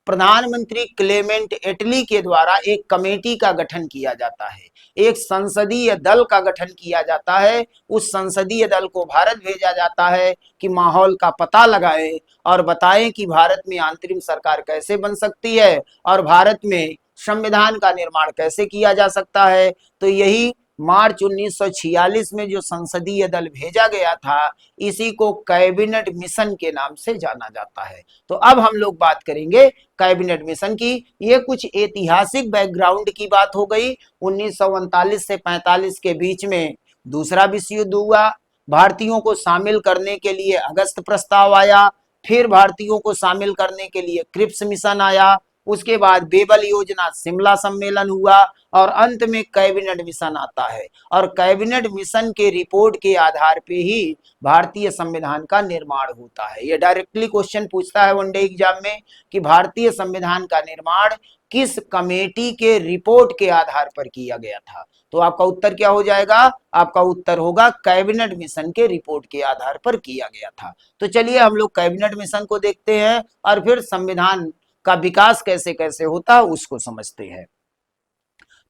प्रधानमंत्री क्लेमेंट एटली के द्वारा एक कमेटी का गठन किया जाता है, एक संसदीय दल का गठन किया जाता है। उस संसदीय दल को भारत भेजा जाता है कि माहौल का पता लगाए और बताएं कि भारत में अंतरिम सरकार कैसे बन सकती है और भारत में संविधान का निर्माण कैसे किया जा सकता है। तो यही मार्च 1946 में जो संसदीय दल भेजा गया था, इसी को कैबिनेट मिशन के नाम से जाना जाता है। तो अब हम लोग बात करेंगे कैबिनेट मिशन की। ये कुछ ऐतिहासिक बैकग्राउंड की बात हो गई। 1939 से 45 के बीच में दूसरा विश्व युद्ध हुआ। भारतीयों को शामिल करने के लिए अगस्त प्रस्ताव आया, फिर भारतीयों को शामिल करने के लिए क्रिप्स मिशन आया, उसके बाद बेबल योजना, शिमला सम्मेलन हुआ और अंत में कैबिनेट मिशन आता है और कैबिनेट मिशन के रिपोर्ट के आधार पे ही भारतीय संविधान का निर्माण होता है। ये डायरेक्टली क्वेश्चन पूछता है वनडे एग्जाम में कि भारतीय संविधान का निर्माण किस कमेटी के रिपोर्ट के आधार पर किया गया था। तो आपका उत्तर क्या हो जाएगा? आपका उत्तर होगा कैबिनेट मिशन के रिपोर्ट के आधार पर किया गया था। तो चलिए हम लोग कैबिनेट मिशन को देखते हैं और फिर संविधान का विकास कैसे कैसे होता है उसको समझते हैं।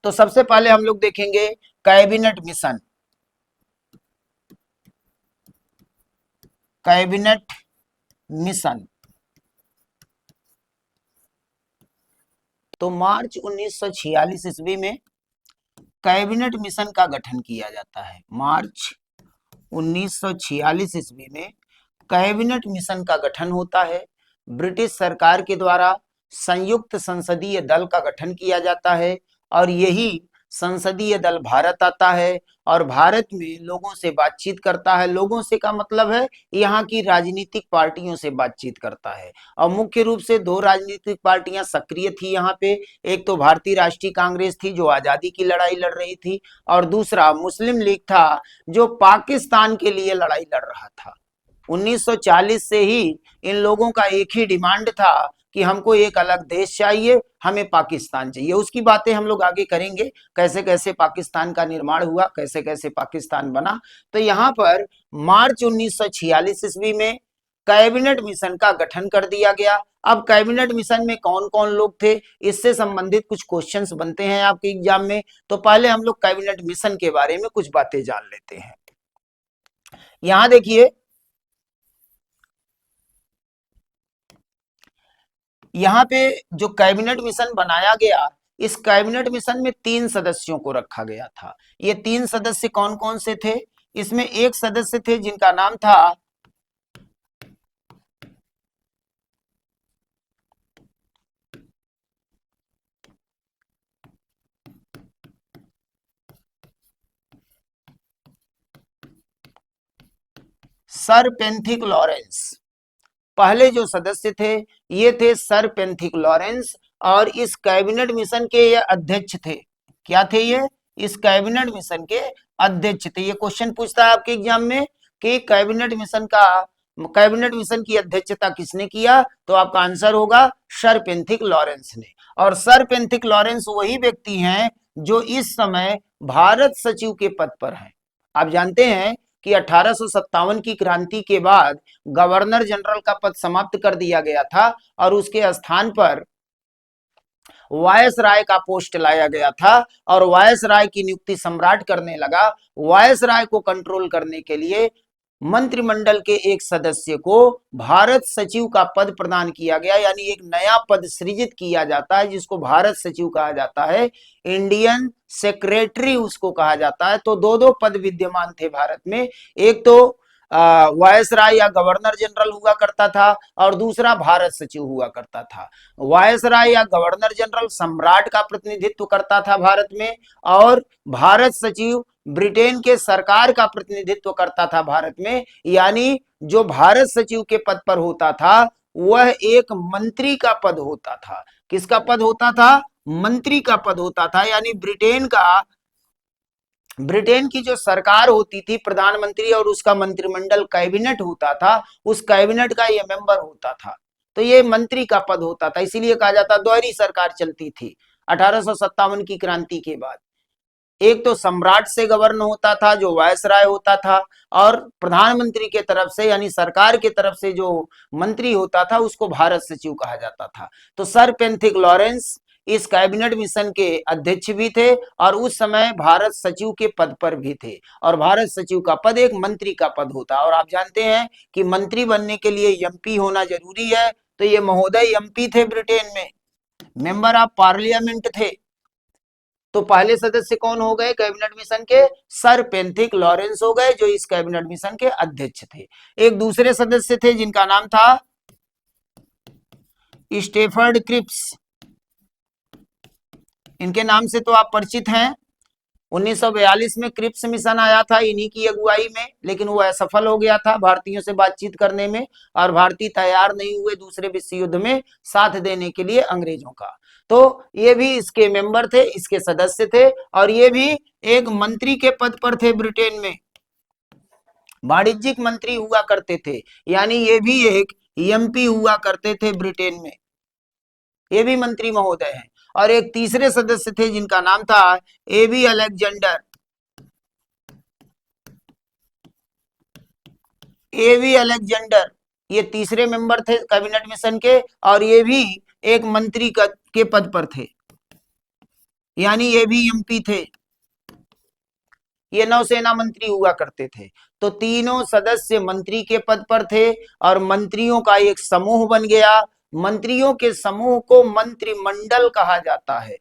तो सबसे पहले हम लोग देखेंगे कैबिनेट मिशन। कैबिनेट मिशन तो मार्च 1946 ईस्वी में कैबिनेट मिशन का गठन किया जाता है। मार्च 1946 ईस्वी में कैबिनेट मिशन का गठन होता है। ब्रिटिश सरकार के द्वारा संयुक्त संसदीय दल का गठन किया जाता है और यही संसदीय दल भारत आता है और भारत में लोगों से बातचीत करता है। लोगों से का मतलब है यहाँ की राजनीतिक पार्टियों से बातचीत करता है और मुख्य रूप से 2 राजनीतिक पार्टियां सक्रिय थी यहाँ पे। एक तो भारतीय राष्ट्रीय कांग्रेस थी जो आजादी की लड़ाई लड़ रही थी और दूसरा मुस्लिम लीग था जो पाकिस्तान के लिए लड़ाई लड़ रहा था। 1940 से ही इन लोगों का एक ही डिमांड था कि हमको एक अलग देश चाहिए, हमें पाकिस्तान चाहिए। उसकी बातें हम लोग आगे करेंगे, कैसे कैसे पाकिस्तान का निर्माण हुआ, कैसे कैसे पाकिस्तान बना। तो यहाँ पर मार्च 1946 ईस्वी में कैबिनेट मिशन का गठन कर दिया गया। अब कैबिनेट मिशन में कौन कौन लोग थे, इससे संबंधित कुछ क्वेश्चंस बनते हैं आपके एग्जाम में। तो पहले हम लोग कैबिनेट मिशन के बारे में कुछ बातें जान लेते हैं। यहां देखिए, यहाँ पे जो कैबिनेट मिशन बनाया गया, इस कैबिनेट मिशन में 3 सदस्यों को रखा गया था। ये 3 सदस्य कौन कौन से थे? इसमें एक सदस्य थे जिनका नाम था सर पेंथिक लॉरेंस। पहले जो सदस्य थे ये थे सर पेंथिक लॉरेंस, और इस कैबिनेट मिशन के ये अध्यक्ष थे। क्या थे ये? इस कैबिनेट मिशन के अध्यक्ष थे। ये क्वेश्चन पूछता है आपके एग्जाम में कि कैबिनेट मिशन की अध्यक्षता किसने किया, तो आपका आंसर होगा सर पेंथिक लॉरेंस ने। और सर पेंथिक लॉरेंस वही व्यक्ति हैं जो इस समय भारत सचिव के पद पर हैं। आप जानते हैं कि 1857 की क्रांति के बाद गवर्नर जनरल का पद समाप्त कर दिया गया था और उसके स्थान पर वायसराय का पोस्ट लाया गया था, और वायसराय की नियुक्ति सम्राट करने लगा। वायसराय को कंट्रोल करने के लिए मंत्रिमंडल के एक सदस्य को भारत सचिव का पद प्रदान किया गया, यानी एक नया पद सृजित किया जाता है जिसको भारत सचिव कहा जाता है, इंडियन सेक्रेटरी उसको कहा जाता है। तो दो दो पद विद्यमान थे भारत में, एक तो वायसराय या गवर्नर जनरल हुआ करता था और दूसरा भारत सचिव हुआ करता था। वायसराय या गवर्नर जनरल सम्राट का प्रतिनिधित्व करता था भारत में, और भारत सचिव ब्रिटेन के सरकार का प्रतिनिधित्व करता था भारत में। यानी जो भारत सचिव के पद पर होता था वह एक मंत्री का पद होता था। किसका पद होता था? मंत्री का पद होता था। यानी ब्रिटेन की जो सरकार होती थी, प्रधानमंत्री और उसका मंत्रिमंडल कैबिनेट होता था, उस कैबिनेट का ये मेंबर होता था। तो ये मंत्री का पद होता था, इसीलिए कहा जाता द्वैरी सरकार चलती थी 1857 की क्रांति के बाद। एक तो सम्राट से गवर्न होता था जो वायसराय होता था, और प्रधानमंत्री के तरफ से यानी सरकार के तरफ से जो मंत्री होता था उसको भारत सचिव कहा जाता था। तो सर पेंथिक लॉरेंस इस कैबिनेट मिशन के अध्यक्ष भी थे और उस समय भारत सचिव के पद पर भी थे। और भारत सचिव का पद एक मंत्री का पद होता है। और आप जानते हैं कि मंत्री बनने के लिए एमपी होना जरूरी है। तो ये महोदय एमपी थे, ब्रिटेन में मेंबर ऑफ पार्लियामेंट थे। तो पहले सदस्य कौन हो गए कैबिनेट मिशन के? सर पेंथिक लॉरेंस हो गए, जो इस कैबिनेट मिशन के अध्यक्ष थे। एक दूसरे सदस्य थे जिनका नाम था स्टेफर्ड क्रिप्स। इनके नाम से तो आप परिचित हैं। 1942 में क्रिप्स मिशन आया था इन्हीं की अगुवाई में, लेकिन वो असफल हो गया था भारतीयों से बातचीत करने में, और भारतीय तैयार नहीं हुए दूसरे विश्व युद्ध में साथ देने के लिए अंग्रेजों का। तो ये भी इसके मेंबर थे, इसके सदस्य थे, और ये भी एक मंत्री के पद पर थे ब्रिटेन में, वाणिज्यिक मंत्री हुआ करते थे। यानी ये भी एक एमपी हुआ करते थे ब्रिटेन में, ये भी मंत्री महोदय हैं। और एक तीसरे सदस्य थे जिनका नाम था एबी अलेक्जेंडर। एबी अलेक्जेंडर ये तीसरे मेंबर थे कैबिनेट मिशन के, और ये भी एक मंत्री के पद पर थे, यानी ये भी एमपी थे। ये नौसेना मंत्री हुआ करते थे। तो तीनों सदस्य मंत्री के पद पर थे और मंत्रियों का एक समूह बन गया। मंत्रियों के समूह को मंत्रिमंडल कहा जाता है,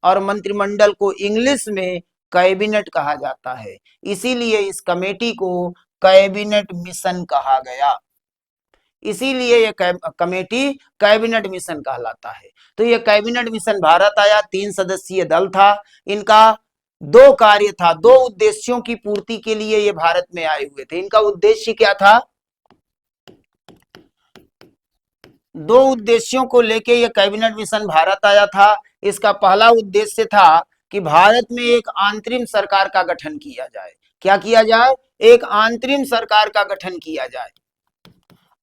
और मंत्रिमंडल को इंग्लिश में कैबिनेट कहा जाता है। इसीलिए इस कमेटी को कैबिनेट मिशन कहा गया, इसीलिए ये कमेटी कैबिनेट मिशन कहलाता है। तो ये कैबिनेट मिशन भारत आया, 3 सदस्यीय दल था। इनका 2 कार्य था, 2 उद्देश्यों की पूर्ति के लिए ये भारत में आए हुए थे। इनका उद्देश्य क्या था? 2 उद्देश्यों को लेके ये कैबिनेट मिशन भारत आया था। इसका पहला उद्देश्य था कि भारत में एक अंतरिम सरकार का गठन किया जाए। क्या किया जाए? एक अंतरिम सरकार का गठन किया जाए,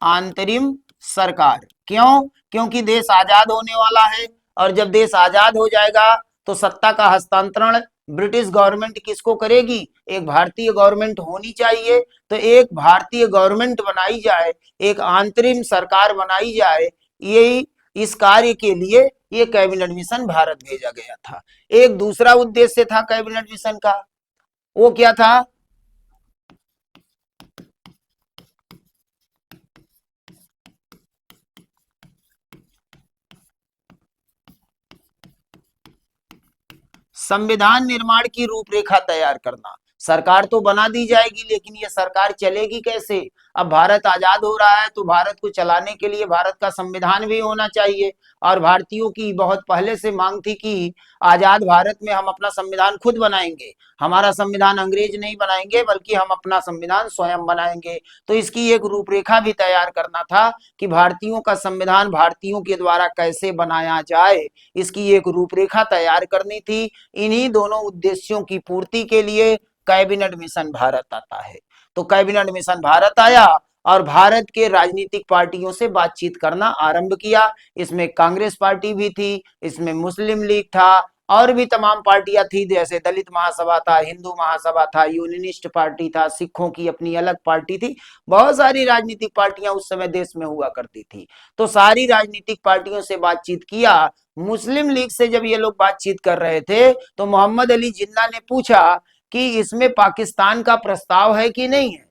अंतरिम सरकार। क्यों? क्योंकि देश आजाद होने वाला है, और जब देश आजाद हो जाएगा तो सत्ता का हस्तांतरण ब्रिटिश गवर्नमेंट किसको करेगी? एक भारतीय गवर्नमेंट होनी चाहिए। तो एक भारतीय गवर्नमेंट बनाई जाए, एक अंतरिम सरकार बनाई जाए, यही इस कार्य के लिए ये कैबिनेट मिशन भारत भेजा गया था। एक दूसरा उद्देश्य था कैबिनेट मिशन का, वो क्या था? संविधान निर्माण की रूपरेखा तैयार करना। सरकार तो बना दी जाएगी, लेकिन ये सरकार चलेगी कैसे? अब भारत आजाद हो रहा है तो भारत को चलाने के लिए भारत का संविधान भी होना चाहिए, और भारतीयों की बहुत पहले से मांग थी कि आजाद भारत में हम अपना संविधान खुद बनाएंगे, हमारा संविधान अंग्रेज नहीं बनाएंगे बल्कि हम अपना संविधान स्वयं बनाएंगे। तो इसकी एक रूपरेखा भी तैयार करना था कि भारतीयों का संविधान भारतीयों के द्वारा कैसे बनाया जाए, इसकी एक रूपरेखा तैयार करनी थी। इन्हीं दोनों उद्देश्यों की पूर्ति के लिए कैबिनेट मिशन भारत आता है। तो कैबिनेट मिशन भारत आया और भारत के राजनीतिक पार्टियों से बातचीत करना आरंभ किया। इसमें कांग्रेस पार्टी भी थी, इसमें मुस्लिम लीग था, और भी तमाम पार्टियां थी, जैसे दलित महासभा था, हिंदू महासभा था, यूनियनिस्ट पार्टी था, सिखों की अपनी अलग पार्टी थी। बहुत सारी राजनीतिक पार्टियां उस समय देश में हुआ करती थी। तो सारी राजनीतिक पार्टियों से बातचीत किया। मुस्लिम लीग से जब ये लोग बातचीत कर रहे थे तो मोहम्मद अली जिन्ना ने पूछा कि इसमें पाकिस्तान का प्रस्ताव है कि नहीं है।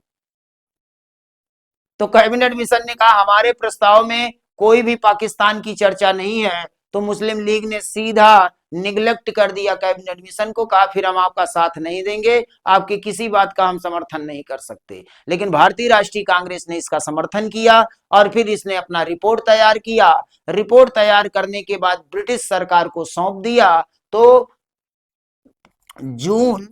तो कैबिनेट मिशन ने कहा हमारे प्रस्ताव में कोई भी पाकिस्तान की चर्चा नहीं है। तो मुस्लिम लीग ने सीधा निगलेक्ट कर दिया कैबिनेट मिशन को, कहा फिर हम आपका साथ नहीं देंगे, आपकी किसी बात का हम समर्थन नहीं कर सकते। लेकिन भारतीय राष्ट्रीय कांग्रेस ने इसका समर्थन किया और फिर इसने अपना रिपोर्ट तैयार किया। रिपोर्ट तैयार करने के बाद ब्रिटिश सरकार को सौंप दिया। तो जून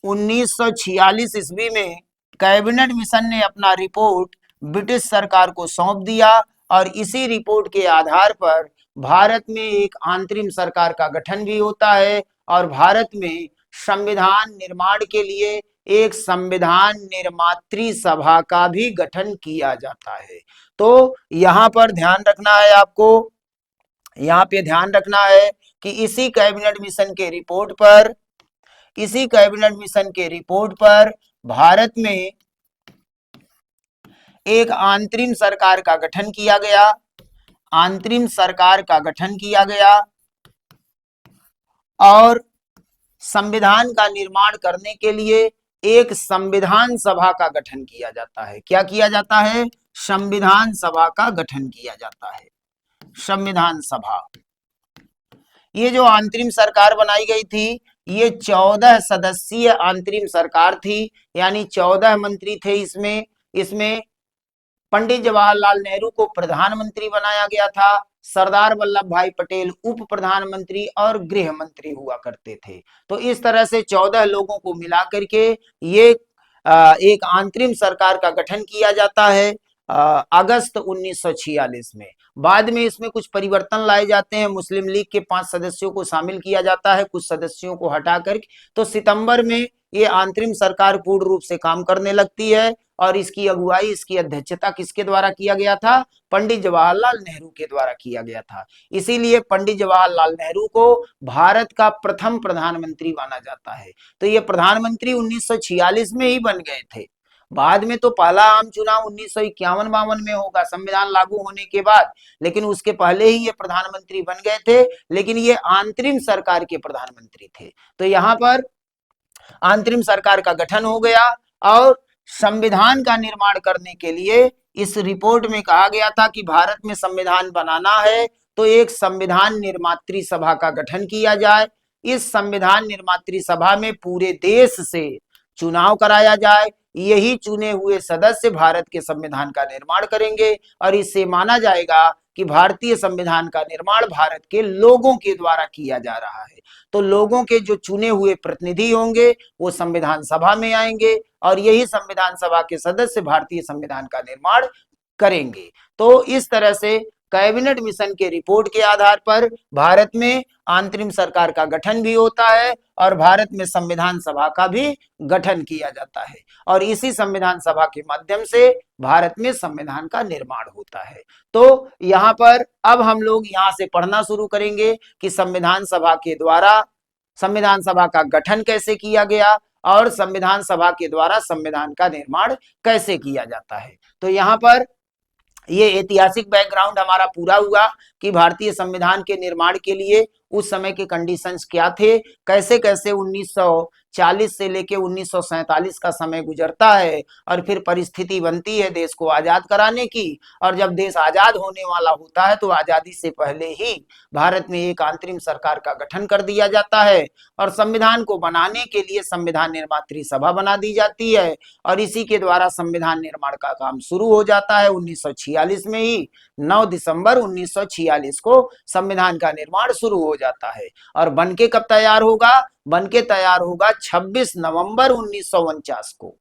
1946 ईस्वी में कैबिनेट मिशन ने अपना रिपोर्ट ब्रिटिश सरकार को सौंप दिया, और इसी रिपोर्ट के आधार पर भारत में एक अंतरिम सरकार का गठन भी होता है, और भारत में संविधान निर्माण के लिए एक संविधान निर्मात्री सभा का भी गठन किया जाता है। तो यहां पर ध्यान रखना है आपको, यहां पे ध्यान रखना है कि इसी कैबिनेट मिशन के रिपोर्ट पर भारत में एक अंतरिम सरकार का गठन किया गया। अंतरिम सरकार का गठन किया गया और संविधान का निर्माण करने के लिए एक संविधान सभा का गठन किया जाता है। क्या किया जाता है? संविधान सभा का गठन किया जाता है। संविधान सभा, ये जो अंतरिम सरकार बनाई गई थी, ये 14 सदस्यीय अंतरिम सरकार थी, यानी 14 मंत्री थे इसमें। इसमें पंडित जवाहरलाल नेहरू को प्रधानमंत्री बनाया गया था, सरदार वल्लभ भाई पटेल उप प्रधानमंत्री और गृह मंत्री हुआ करते थे। तो इस तरह से 14 लोगों को मिला करके ये एक अंतरिम सरकार का गठन किया जाता है अगस्त 1946 में। बाद में इसमें कुछ परिवर्तन लाए जाते हैं, मुस्लिम लीग के 5 सदस्यों को शामिल किया जाता है, कुछ सदस्यों को हटा करके। तो सितंबर में ये अंतरिम सरकार पूर्ण रूप से काम करने लगती है, और इसकी अगुवाई, इसकी अध्यक्षता किसके द्वारा किया गया था? पंडित जवाहरलाल नेहरू के द्वारा किया गया था। इसीलिए पंडित जवाहरलाल नेहरू को भारत का प्रथम प्रधानमंत्री माना जाता है। तो ये प्रधानमंत्री 1946 में ही बन गए थे। बाद में तो पहला आम चुनाव 1951-52 में होगा, संविधान लागू होने के बाद, लेकिन उसके पहले ही ये प्रधानमंत्री बन गए थे, लेकिन ये अंतरिम सरकार के प्रधानमंत्री थे। तो यहाँ पर अंतरिम सरकार का गठन हो गया, और संविधान का निर्माण करने के लिए इस रिपोर्ट में कहा गया था कि भारत में संविधान बनाना है तो एक संविधान निर्मात्री सभा का गठन किया जाए। इस संविधान निर्मात्री सभा में पूरे देश से चुनाव कराया जाए, यही चुने हुए सदस्य भारत के संविधान का निर्माण करेंगे, और इससे माना जाएगा कि भारतीय संविधान का निर्माण भारत के लोगों के द्वारा किया जा रहा है। तो लोगों के जो चुने हुए प्रतिनिधि होंगे वो संविधान सभा में आएंगे, और यही संविधान सभा के सदस्य भारतीय संविधान का निर्माण करेंगे। तो इस तरह से कैबिनेट मिशन के रिपोर्ट के आधार पर भारत में अंतरिम सरकार का गठन भी होता है और भारत में संविधान सभा का भी गठन किया जाता है और इसी संविधान सभा के माध्यम से भारत में संविधान का निर्माण होता है। तो यहाँ पर अब हम लोग यहाँ से पढ़ना शुरू करेंगे कि संविधान सभा के द्वारा संविधान सभा का गठन कैसे किया गया और संविधान सभा के द्वारा संविधान का निर्माण कैसे किया जाता है। तो यहाँ पर ये ऐतिहासिक बैकग्राउंड हमारा पूरा हुआ कि भारतीय संविधान के निर्माण के लिए उस समय के कंडीशंस क्या थे, कैसे कैसे 1940 से लेके 1947 का समय गुजरता है और फिर परिस्थिति बनती है देश को आजाद कराने की। और जब देश आजाद होने वाला होता है तो आजादी से पहले ही भारत में एक अंतरिम सरकार का गठन कर दिया जाता है और संविधान को बनाने के लिए संविधान निर्मात्री सभा बना दी जाती है और इसी के द्वारा संविधान निर्माण का काम शुरू हो जाता है 1946 में ही। 9 दिसंबर 1946 को संविधान का निर्माण शुरू हो जाता है और बनके कब तैयार होगा? बनके तैयार होगा 26 नवंबर 1949 को,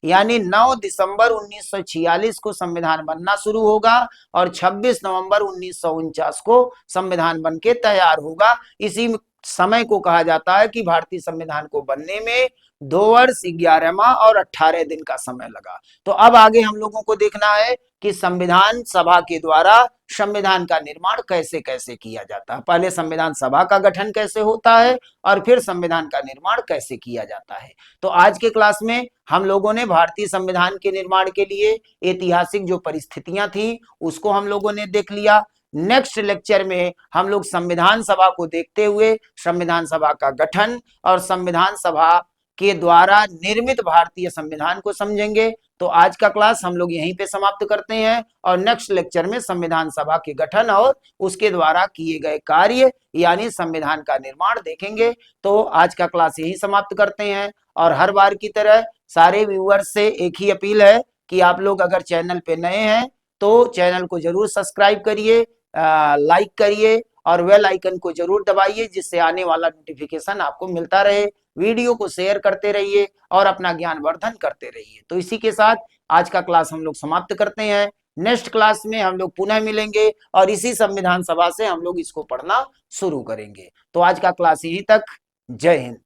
यानी 9 दिसंबर 1946 को संविधान बनना शुरू होगा और 26 नवंबर 1949 को संविधान बनके तैयार होगा। इसी समय को कहा जाता है कि भारतीय संविधान को बनने में 2 वर्ष 11 माह और 18 दिन का समय लगा। तो अब आगे हम लोगों को देखना है कि संविधान सभा के द्वारा संविधान का निर्माण कैसे कैसे किया जाता है। पहले संविधान सभा का गठन कैसे होता है और फिर संविधान का निर्माण कैसे किया जाता है। तो आज के क्लास में हम लोगों ने भारतीय संविधान के निर्माण के लिए ऐतिहासिक जो परिस्थितियां थी उसको हम लोगों ने देख लिया। नेक्स्ट लेक्चर में हम लोग संविधान सभा को देखते हुए संविधान सभा का गठन और संविधान सभा के द्वारा निर्मित भारतीय संविधान को समझेंगे। तो आज का क्लास हम लोग यहीं पे समाप्त करते हैं और नेक्स्ट लेक्चर में संविधान सभा के गठन और उसके द्वारा किए गए कार्य यानी संविधान का निर्माण देखेंगे। तो आज का क्लास यहीं समाप्त करते हैं और हर बार की तरह सारे व्यूअर्स से एक ही अपील है कि आप लोग अगर चैनल पे नए हैं तो चैनल को जरूर सब्सक्राइब करिए, लाइक करिए और बेल आइकन को जरूर दबाइए जिससे आने वाला नोटिफिकेशन आपको मिलता रहे। वीडियो को शेयर करते रहिए और अपना ज्ञान वर्धन करते रहिए। तो इसी के साथ आज का क्लास हम लोग समाप्त करते हैं। नेक्स्ट क्लास में हम लोग पुनः मिलेंगे और इसी संविधान सभा से हम लोग इसको पढ़ना शुरू करेंगे। तो आज का क्लास यहीं तक। जय हिंद।